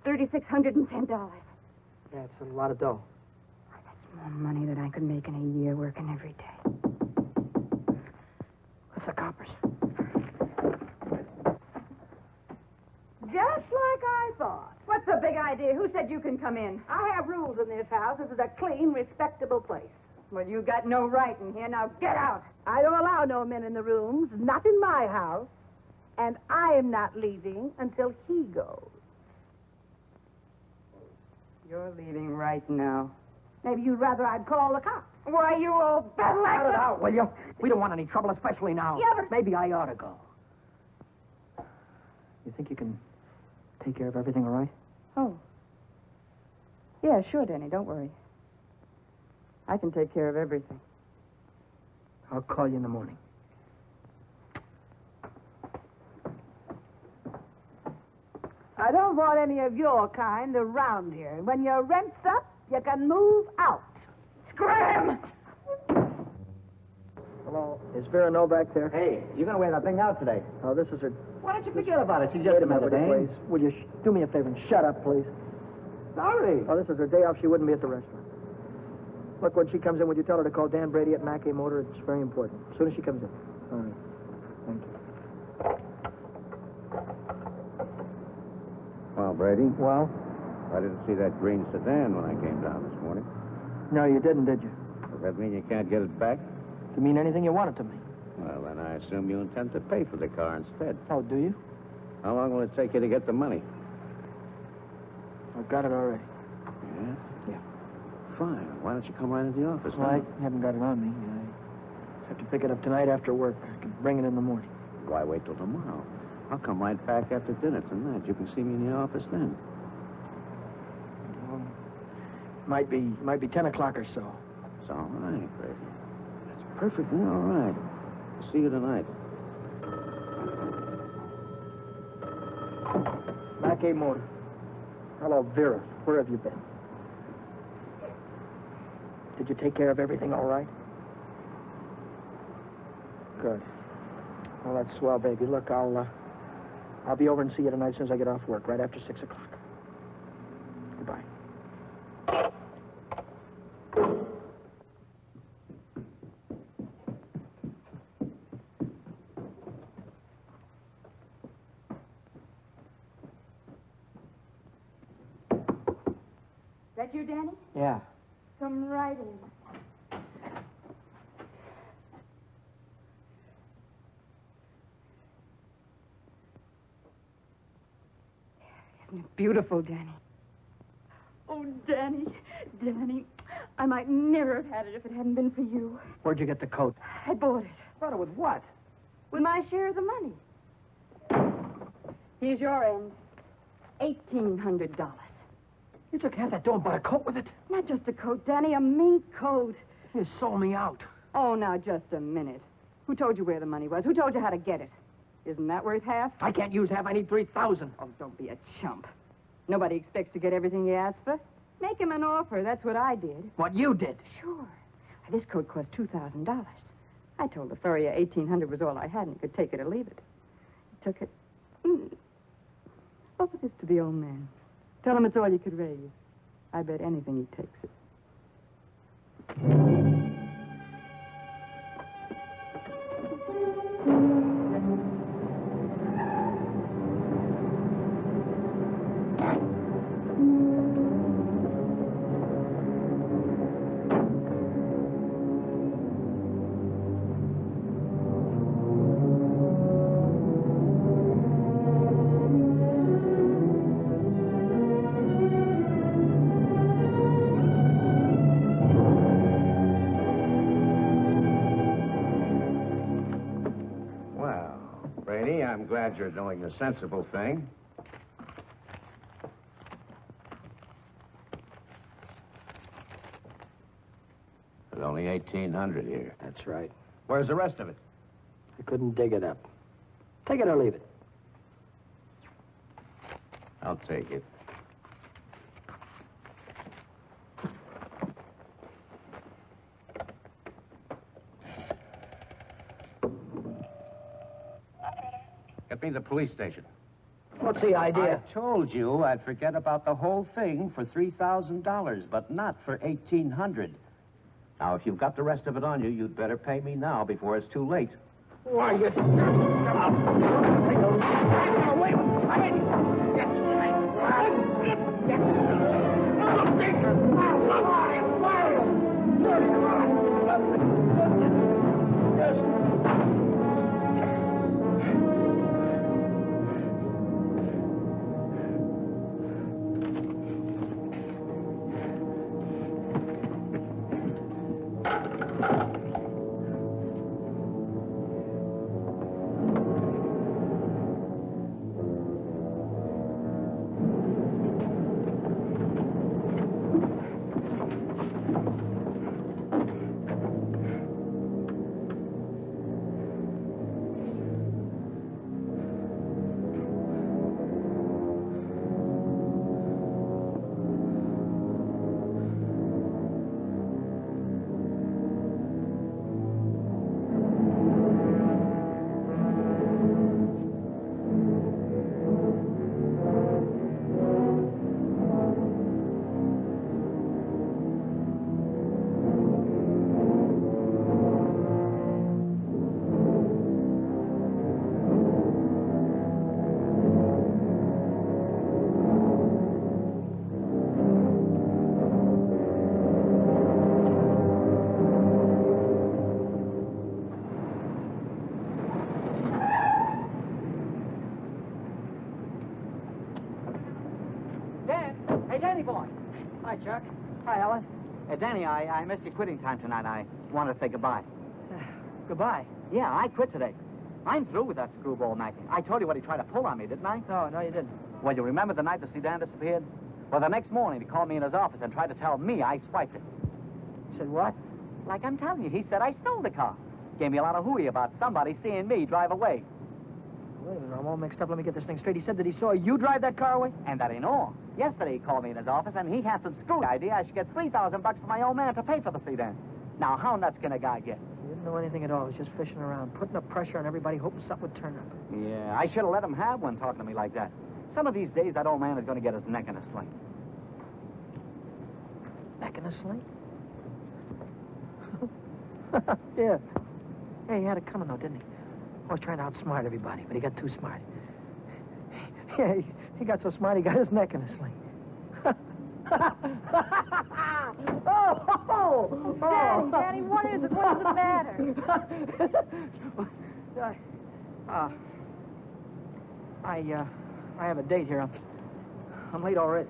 $3,610. Yeah, it's a lot of dough. That's more money than I could make in a year working every day. What's the coppers? Just like I thought. What's the big idea? Who said you can come in? I have rules in this house. This is a clean, respectable place. Well, you got no right in here. Now get out. I don't allow no men in the rooms, not in my house. And I am not leaving until he goes. You're leaving right now. Maybe you'd rather I'd call the cops. Why, you old battle Cut it axe. out, will you? We don't want any trouble, especially now. Yeah, but- Maybe I ought to go. You think you can take care of everything all right? Oh. Yeah, sure, Danny. Don't worry. I can take care of everything. I'll call you in the morning. I don't want any of your kind around here. When your rent's up, you can move out. Scram! Hello. Is Vera Novak there? Hey, you're going to wear that thing out today. Oh, this is her... Why don't you forget about it? She's Wait just a minute, another will you, day. please? Will you do me a favor and shut up, please? Sorry. Oh, this is her day off. She wouldn't be at the restaurant. Look, when she comes in, would you tell her to call Dan Brady at Mackay Motor? It's very important. As soon as she comes in. All right. Thank you. Well, Brady, Well? I didn't see that green sedan when I came down this morning. No, you didn't, did you? Does that mean you can't get it back? To mean anything you want it to mean. Well, then I assume you intend to pay for the car instead. Oh, do you? How long will it take you to get the money? I've got it already. Yeah? Yeah. Fine. Why don't you come right into the office Well, now? I haven't got it on me. I have to pick it up tonight after work. I can bring it in the morning. Why wait till tomorrow? I'll come right back after dinner tonight. You can see me in the office then. Might be 10 o'clock or so. It's all right, Brady. That's perfectly all right. I'll see you tonight. Mackay Motor. Hello, Vera. Where have you been? Did you take care of everything all right? Good. Well, that's swell, baby. Look, I'll be over and see you tonight as soon as I get off work, right after 6 o'clock. Goodbye. That you, Danny? Yeah. Come right in. Isn't it beautiful, Danny? Oh, Danny, Danny, I might never have had it if it hadn't been for you. Where'd you get the coat? I bought it Bought it with what? with my share of the money. Here's your end. $1,800. You took half that dough and bought a coat with it? Not just a coat, Danny, a mink coat. You sold me out. Oh, now, just a minute. Who told you where the money was? Who told you how to get it? Isn't that worth half? I can't use half. I need 3,000. Oh, don't be a chump. Nobody expects to get everything you ask for. Make him an offer. That's what I did. What you did. Sure. This coat cost $2,000. I told the furrier $1,800 was all I had, and he could take it or leave it. He took it. Offer this to the old man. Tell him it's all you could raise. I bet anything he takes it. Brady, I'm glad you're doing the sensible thing. There's only 1,800 here. That's right. Where's the rest of it? I couldn't dig it up. Take it or leave it. I'll take it. Get me the police station. What's the idea? I told you I'd forget about the whole thing for $3,000, but not for $1,800. Now, if you've got the rest of it on you, you'd better pay me now before it's too late. Why, you... Danny boy. Hi, Chuck. Hi, Ellen. Danny, I missed your quitting time tonight. I wanted to say goodbye. Goodbye. Yeah, I quit today. I'm through with that screwball Mackie. I told you what he tried to pull on me, didn't I? No, you didn't. Well, you remember the night the sedan disappeared? Well, the next morning he called me in his office and tried to tell me I swiped it. Said what? Like I'm telling you, he said I stole the car. Gave me a lot of hooey about somebody seeing me drive away. Wait a minute, I'm all mixed up. Let me get this thing straight. He said that he saw you drive that car away? And that ain't all. Yesterday he called me in his office and he had some screwy idea I should get $3,000 for my old man to pay for the sedan. Now, how nuts can a guy get? He didn't know anything at all. He was just fishing around, putting up pressure on everybody, hoping something would turn up. Yeah, I should have let him have one talking to me like that. Some of these days, that old man is going to get his neck in a sling. Neck in a sling? Yeah. Hey, he had it coming, though, didn't he? Always trying to outsmart everybody, but he got too smart. Yeah, he got so smart he got his neck in a sling. Daddy, what is it? What is the matter? I have a date here. I'm late already.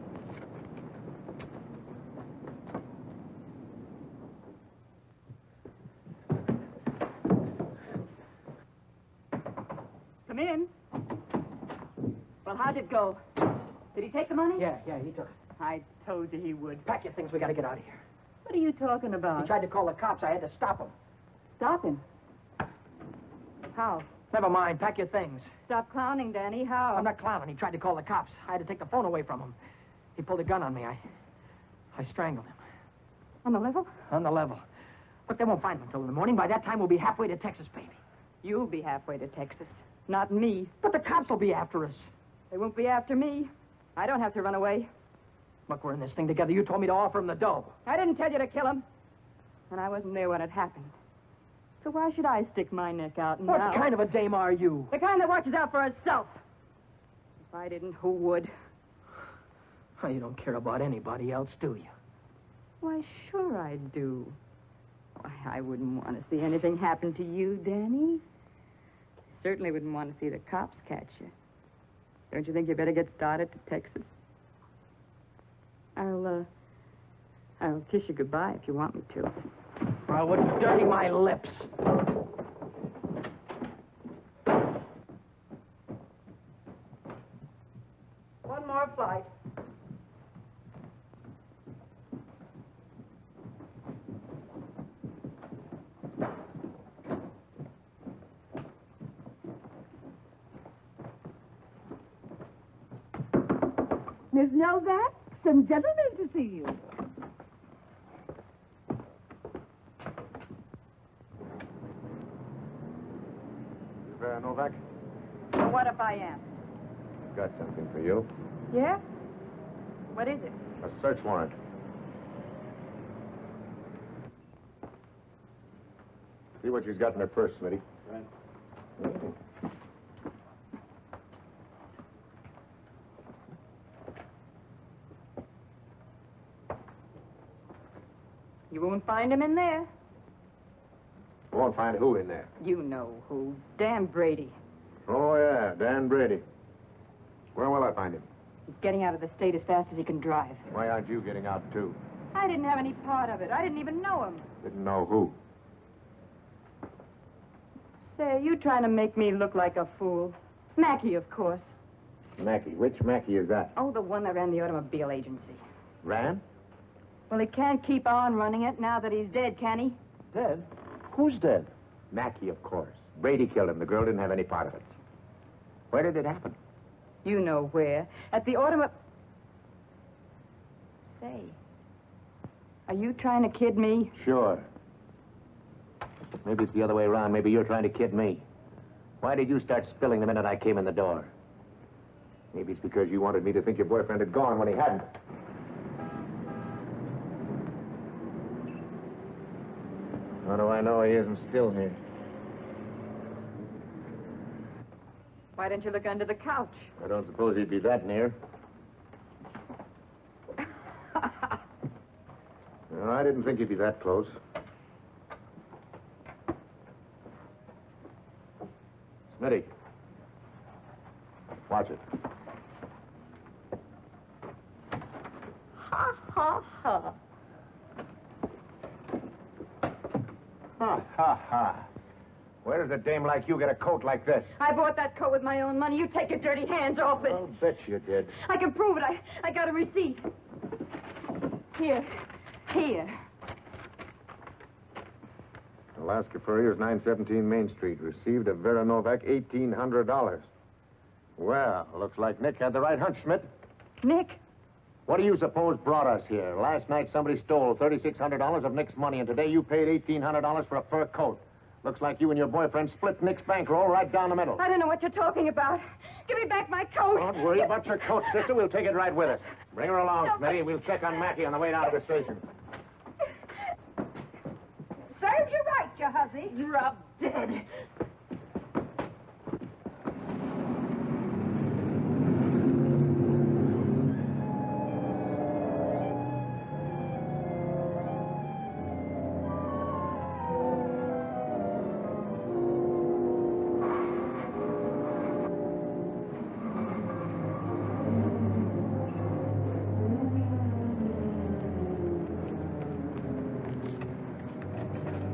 Come in. Well, how'd it go? Did he take the money? Yeah, he took it. I told you he would. Pack your things. We got to get out of here. What are you talking about? He tried to call the cops. I had to stop him. Stop him. How? Never mind. Pack your things. Stop clowning, Danny. How? I'm not clowning. He tried to call the cops. I had to take the phone away from him. He pulled a gun on me. I strangled him. On the level? On the level. Look, they won't find him until in the morning. By that time, we'll be halfway to Texas, baby. You'll be halfway to Texas. Not me. But the cops will be after us. They won't be after me. I don't have to run away. Look, we're in this thing together. You told me to offer him the dough. I didn't tell you to kill him. And I wasn't there when it happened. So why should I stick my neck out now? What kind of a dame are you? The kind that watches out for herself. If I didn't, who would? Oh, you don't care about anybody else, do you? Why, sure I do. Why, I wouldn't want to see anything happen to you, Danny. I certainly wouldn't want to see the cops catch you. Don't you think you better get started to Texas? I'll kiss you goodbye if you want me to. I wouldn't dirty my lips. One more flight. Miss Novak, some gentlemen to see you. Novak, Well, what if I am? got something for you. Yeah? What is it? A search warrant. See what she's got in her purse, Smitty. Right. You won't find him in there. We won't find who in there. You know who. Dan Brady. Oh, yeah, Dan Brady. Where will I find him? He's getting out of the state as fast as he can drive. Why aren't you getting out, too? I didn't have any part of it. I didn't even know him. Didn't know who. Say, are you trying to make me look like a fool? Mackey, of course. Mackey. Which Mackey is that? Oh, the one that ran the automobile agency. Ran? Well, he can't keep on running it now that he's dead, can he? Dead? Who's dead? Mackey, of course. Brady killed him. The girl didn't have any part of it. Where did it happen? You know where. At the automobile... Say, are you trying to kid me? Sure. Maybe it's the other way around. Maybe you're trying to kid me. Why did you start spilling the minute I came in the door? Maybe it's because you wanted me to think your boyfriend had gone when he hadn't. How do I know he isn't still here? Why don't you look under the couch? I don't suppose he'd be that near. No, I didn't think he'd be that close. Smitty. Watch it. Ha, ha, ha. Ha, ha, ha. Where does a dame like you get a coat like this? I bought that coat with my own money. You take your dirty hands off it. I'll bet you did. I can prove it. I got a receipt. Here. Here. Alaska Furriers, 917 Main Street. Received of Vera Novak $1,800. Well, looks like Nick had the right hunch, Schmidt. Nick? What do you suppose brought us here? Last night somebody stole $3,600 of Nick's money, and today you paid $1,800 for a fur coat. Looks like you and your boyfriend split Nick's bankroll right down the middle. I don't know what you're talking about. Give me back my coat. Don't worry about your coat, sister. We'll take it right with us. Bring her along, Smitty. We'll check on Mackey on the way down to the station. Serves you right, you hussy. Drop dead.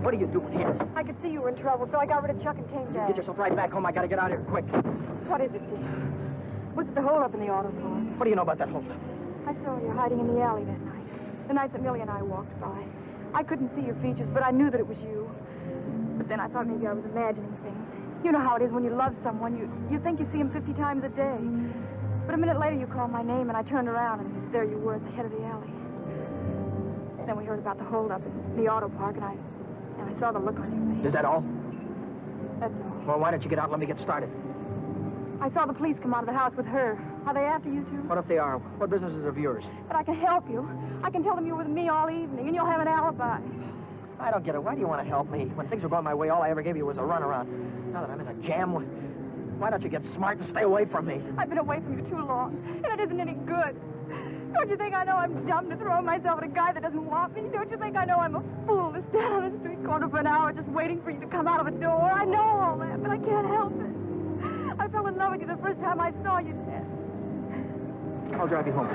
What are you doing here? I could see you were in trouble, so I got rid of Chuck and came down. Get yourself right back home. I gotta get out of here quick. What is it, dear? Was it the holdup in the auto park? What do you know about that holdup? I saw you hiding in the alley that night. The night that Millie and I walked by. I couldn't see your features, but I knew that it was you. But then I thought maybe I was imagining things. You know how it is when you love someone. You think you see him 50 times a day. But a minute later, you called my name, and I turned around, and there you were at the head of the alley. Then we heard about the holdup in the auto park, and I saw the look on your face. Is that all? That's all. Well, why don't you get out and let me get started? I saw the police come out of the house with her. Are they after you, too? What if they are? What business is of yours? But I can help you. I can tell them you were with me all evening, and you'll have an alibi. I don't get it. Why do you want to help me? When things were going my way, all I ever gave you was a runaround. Now that I'm in a jam, why don't you get smart and stay away from me? I've been away from you too long, and it isn't any good. Don't you think I know I'm dumb to throw myself at a guy that doesn't want me? Don't you think I know I'm a fool to stand on a street corner for an hour just waiting for you to come out of a door? I know all that, but I can't help it. I fell in love with you the first time I saw you, Ted. I'll drive you home.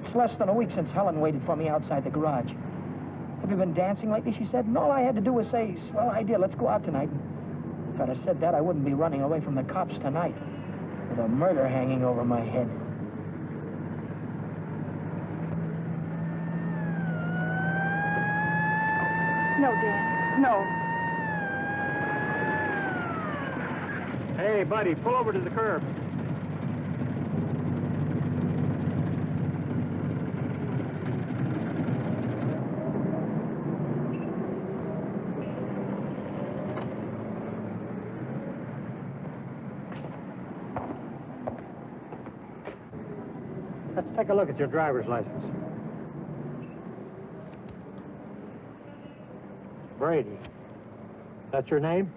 It's less than a week since Helen waited for me outside the garage. Have you been dancing lately, she said, and all I had to do was say, swell idea, let's go out tonight. If I'd have said that, I wouldn't be running away from the cops tonight, with a murder hanging over my head. No, Dan. No. Hey, buddy, pull over to the curb. Let's take a look at your driver's license. Brady. That's your name?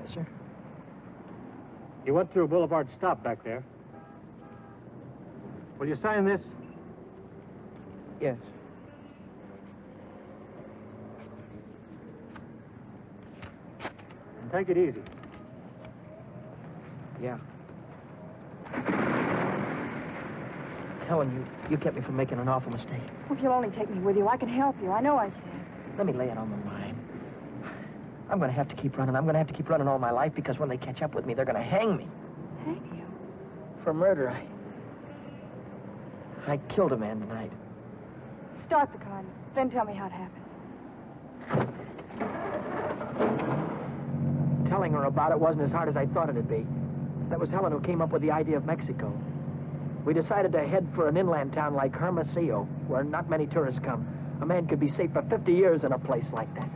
Yes, sir. You went through Boulevard Stop back there. Will you sign this? Yes. And take it easy. Yeah. Helen, you kept me from making an awful mistake. If you'll only take me with you, I can help you. I know I can. Let me lay it on the line. I'm going to have to keep running. I'm going to have to keep running all my life because when they catch up with me, they're going to hang me. Hang you? For murder. I killed a man tonight. Start the car, then tell me how it happened. Telling her about it wasn't as hard as I thought it'd be. That was Helen who came up with the idea of Mexico. We decided to head for an inland town like Hermosillo, where not many tourists come. A man could be safe for 50 years in a place like that.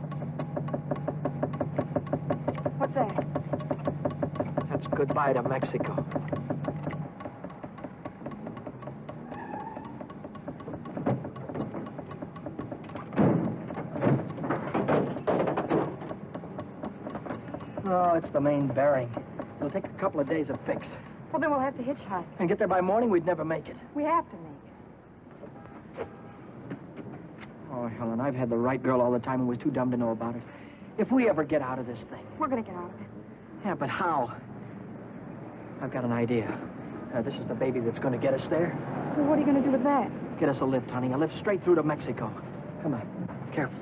What's that? That's goodbye to Mexico. Oh, it's the main bearing. It'll take a couple of days to fix. Well, then we'll have to hitchhike. And get there by morning, we'd never make it. We have to make it. Oh, Helen, I've had the right girl all the time and was too dumb to know about it. If we ever get out of this thing... We're going to get out of it. Yeah, but how? I've got an idea. This is the baby that's going to get us there. Well, what are you going to do with that? Get us a lift, honey. A lift straight through to Mexico. Come on. Careful.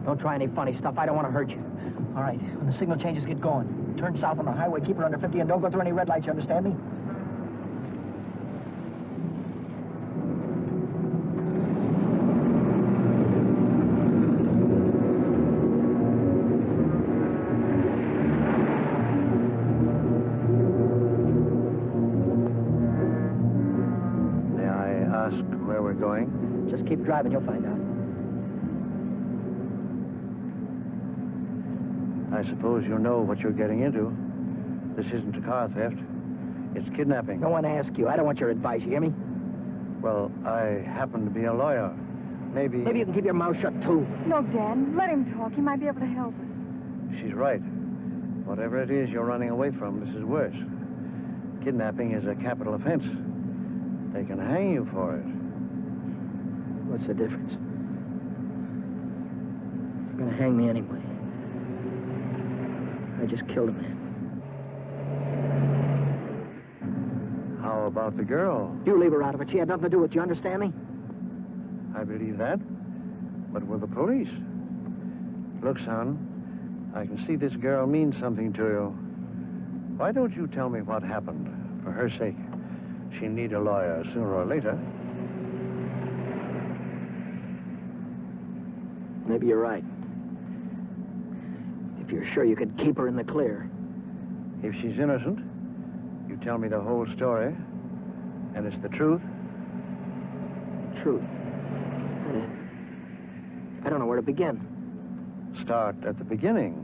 Don't try any funny stuff. I don't want to hurt you. All right, when the signal changes, get going. Turn south on the highway, keep her under 50, and don't go through any red lights, you understand me? May I ask where we're going? Just keep driving, you'll find out. I suppose you know what you're getting into. This isn't a car theft. It's kidnapping. No one asked you. I don't want your advice, you hear me? Well, I happen to be a lawyer. Maybe you can keep your mouth shut, too. No, Dan. Let him talk. He might be able to help us. she's right. Whatever it is you're running away from, this is worse. Kidnapping is a capital offense. They can hang you for it. What's the difference? They're gonna hang me anyway. I just killed a man. How about the girl? You leave her out of it. She had nothing to do with it. You understand me? I believe that. But with the police. Look, son, I can see this girl means something to you. Why don't you tell me what happened? For her sake. She'll need a lawyer sooner or later. Maybe you're right. If you're sure you could keep her in the clear. If she's innocent, you tell me the whole story, and it's the truth. Truth. I don't know where to begin. Start at the beginning.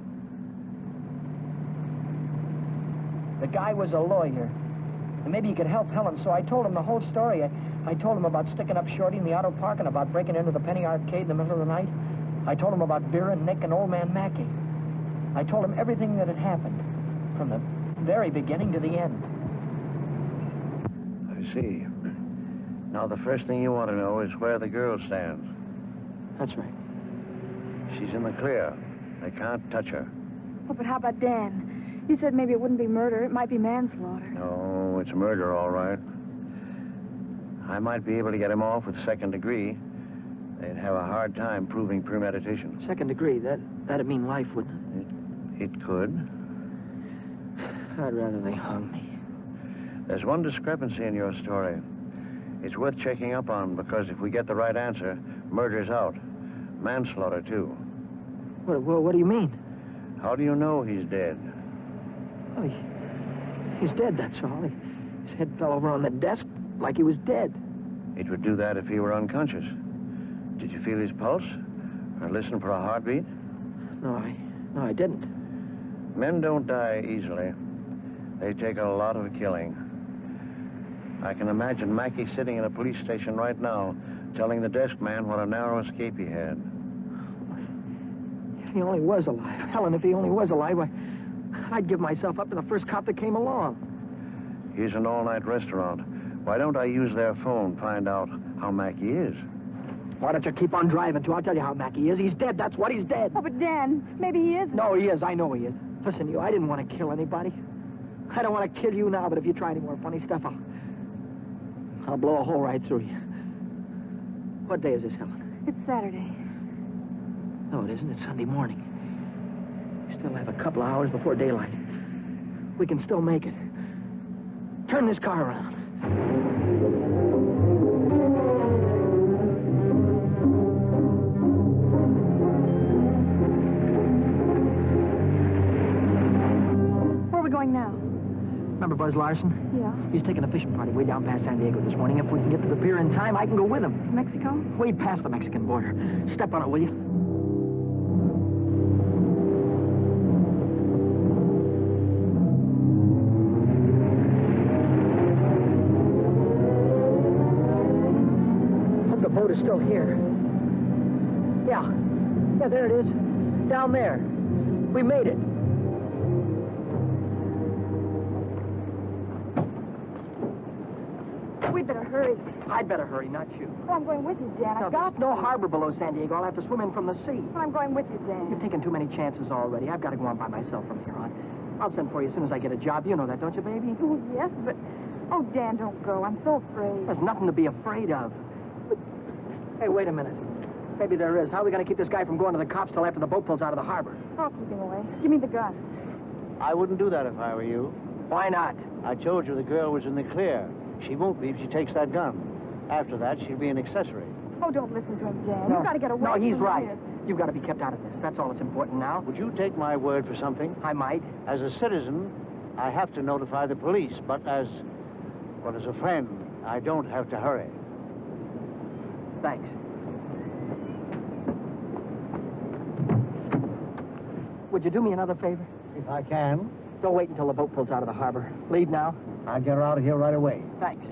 The guy was a lawyer. And maybe he could help Helen, so I told him the whole story. I told him about sticking up Shorty in the auto park and about breaking into the Penny Arcade in the middle of the night. I told him about Vera, Nick, and old man Mackey. I told him everything that had happened, from the very beginning to the end. I see. Now, the first thing you want to know is where the girl stands. That's right. She's in the clear. They can't touch her. Oh, but how about Dan? You said maybe it wouldn't be murder. It might be manslaughter. No, it's murder, all right. I might be able to get him off with second degree. They'd have a hard time proving premeditation. Second degree, that'd mean life, wouldn't It could. it? I'd rather they hung me. There's one discrepancy in your story. It's worth checking up on, because if we get the right answer, murder's out. Manslaughter, too. What do you mean? How do you know he's dead? Oh, he's dead, that's all. His head fell over on the desk like he was dead. It would do that if he were unconscious. Did you feel his pulse? Or listen for a heartbeat? No, I didn't. Men don't die easily. They take a lot of killing. I can imagine Mackey sitting in a police station right now, telling the desk man what a narrow escape he had. If he only was alive. Helen, if he only was alive, I'd give myself up to the first cop that came along. Here's an all-night restaurant. Why don't I use their phone, find out how Mackey is? Why don't you keep on driving, too? I'll tell you how Mackey is. He's dead, that's what, he's dead. Oh, but Dan, maybe he is. No, he is. I know he is. Listen, I didn't want to kill anybody. I don't want to kill you now, but if you try any more funny stuff, I'll blow a hole right through you. What day is this, Helen? It's Saturday. No, it isn't. It's Sunday morning. We still have a couple of hours before daylight. We can still make it. Turn this car around. Where are we going now? Remember Buzz Larson? Yeah. He's taking a fishing party way down past San Diego this morning. If we can get to the pier in time, I can go with him. To Mexico? Way past the Mexican border. Step on it, will you? Hope the boat is still here. Yeah, there it is. Down there. We made it. We'd better hurry. I'd better hurry, not you. Oh, I'm going with you, Dan. Now, I've got there's no harbor below San Diego. I'll have to swim in from the sea. I'm going with you, Dan. You've taken too many chances already. I've got to go on by myself from here on. I'll send for you as soon as I get a job. You know that, don't you, baby? Oh, yes, but... Oh, Dan, don't go. I'm so afraid. There's nothing to be afraid of. Hey, wait a minute. Maybe there is. How are we going to keep this guy from going to the cops till after the boat pulls out of the harbor? I'll keep him away. Give me the gun. I wouldn't do that if I were you. Why not? I told you the girl was in the clear. She won't be if she takes that gun. After that, she'll be an accessory. Oh, don't listen to him, Dan. You've got to get away No, he's from right. here. You've got to be kept out of this. That's all that's important now. Would you take my word for something? I might. As a citizen, I have to notify the police, but as a friend, I don't have to hurry. Thanks. Would you do me another favor? If I can, Don't wait until the boat pulls out of the harbor. Leave now. I'll get her out of here right away. Thanks.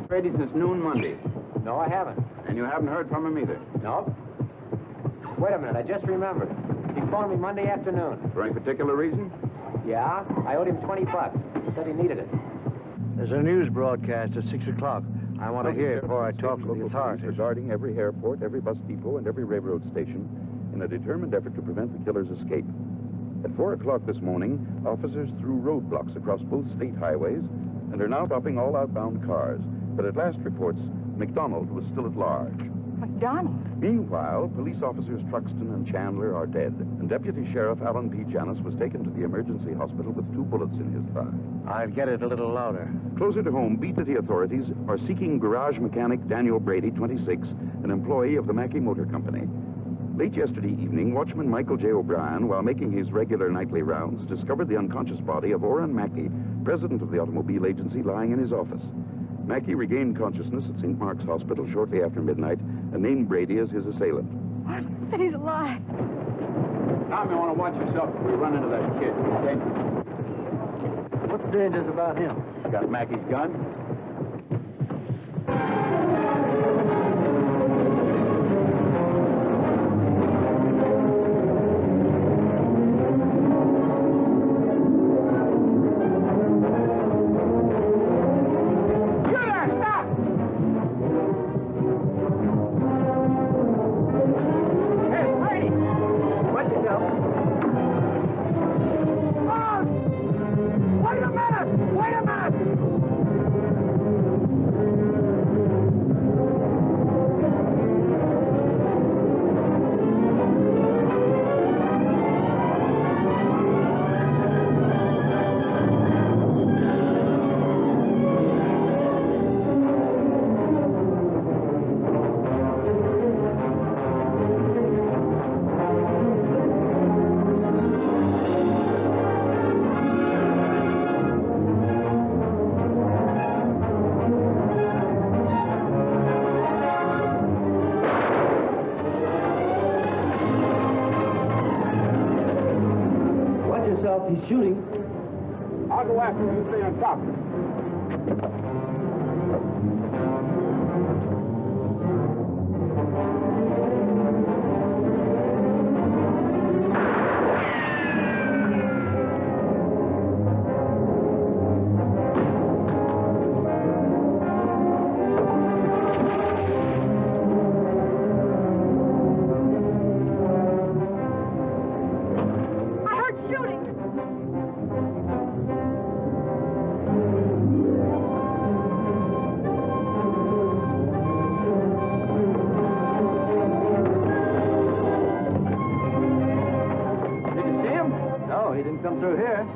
Ready since noon Monday. No, I haven't. And you haven't heard from him either. No? Wait a minute, I just remembered. He phoned me Monday afternoon. For any particular reason? Yeah? I owed him $20. He said he needed it. There's a news broadcast at 6 o'clock. I want to hear it before I talk to the Local authorities. police regarding every airport, every bus depot, and every railroad station in a determined effort to prevent the killer's escape. At 4 o'clock this morning, officers threw roadblocks across both state highways and are now stopping all outbound cars. But at last reports, McDonald was still at large. McDonald? Meanwhile, police officers Truxton and Chandler are dead, and Deputy Sheriff Alan P. Janis was taken to the emergency hospital with 2 bullets in his thigh. I'll get it a little louder. Closer to home, Beat City authorities are seeking garage mechanic Daniel Brady, 26, an employee of the Mackey Motor Company. Late yesterday evening, watchman Michael J. O'Brien, while making his regular nightly rounds, discovered the unconscious body of Oren Mackey, president of the automobile agency, lying in his office. Mackey regained consciousness at St. Mark's Hospital shortly after midnight and named Brady as his assailant. What? But he's alive. Tom, you want to watch yourself if we run into that kid, okay? What's dangerous about him? He's got Mackey's gun. He's shooting. I'll go after him and stay on top. I heard shooting. Did you see him? No, he didn't come through here.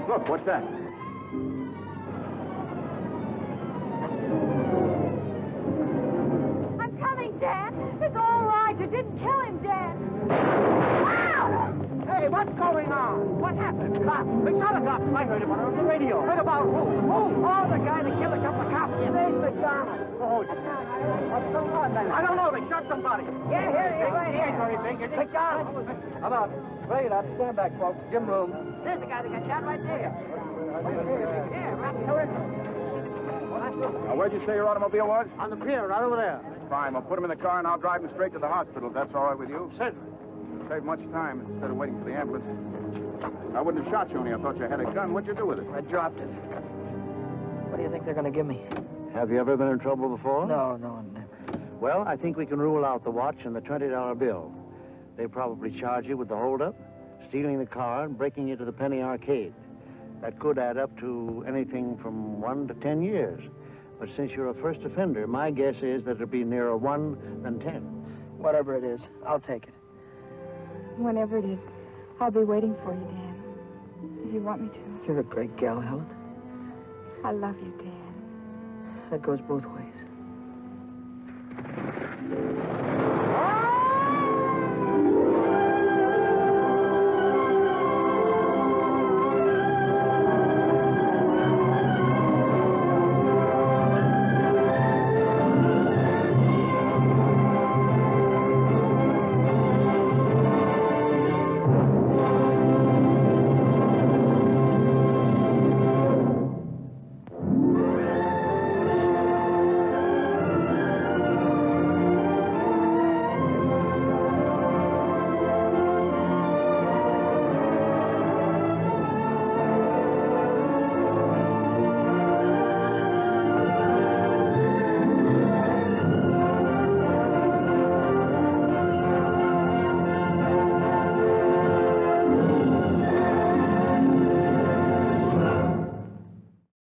Look, what's that? I'm coming, Dan. It's all right. You didn't kill him, Dan. Ow! Hey, what's going on? What happened? Cops. They shot a cop. I heard him on the radio. Heard about who? Who? Oh, the guy that killed a couple of cops. Dave McDonald. Oh, what's going on then? I don't know. They shot somebody. Yeah, here he is. Right here. Where he figured. McDonald. How about straight up? Stand back, folks. Gym room. There's the guy that got shot right there. Here, right there. Now, where'd you say your automobile was? On the pier, right over there. Fine. We'll put him in the car and I'll drive him straight to the hospital. If that's all right with you? Certainly. Save much time instead of waiting for the ambulance. I wouldn't have shot you only I thought you had a gun. What'd you do with it? I dropped it. What do you think they're going to give me? Have you ever been in trouble before? No, never. Well, I think we can rule out the watch and the $20 bill. They probably charge you with the holdup, stealing the car, and breaking into the Penny Arcade. That could add up to anything from 1 to 10 years. But since you're a first offender, my guess is that it'll be nearer 1 than 10. Whatever it is, I'll take it. Whenever it is, I'll be waiting for you, Dan. If you want me to. You're a great gal, Helen. I love you, Dan. That goes both ways.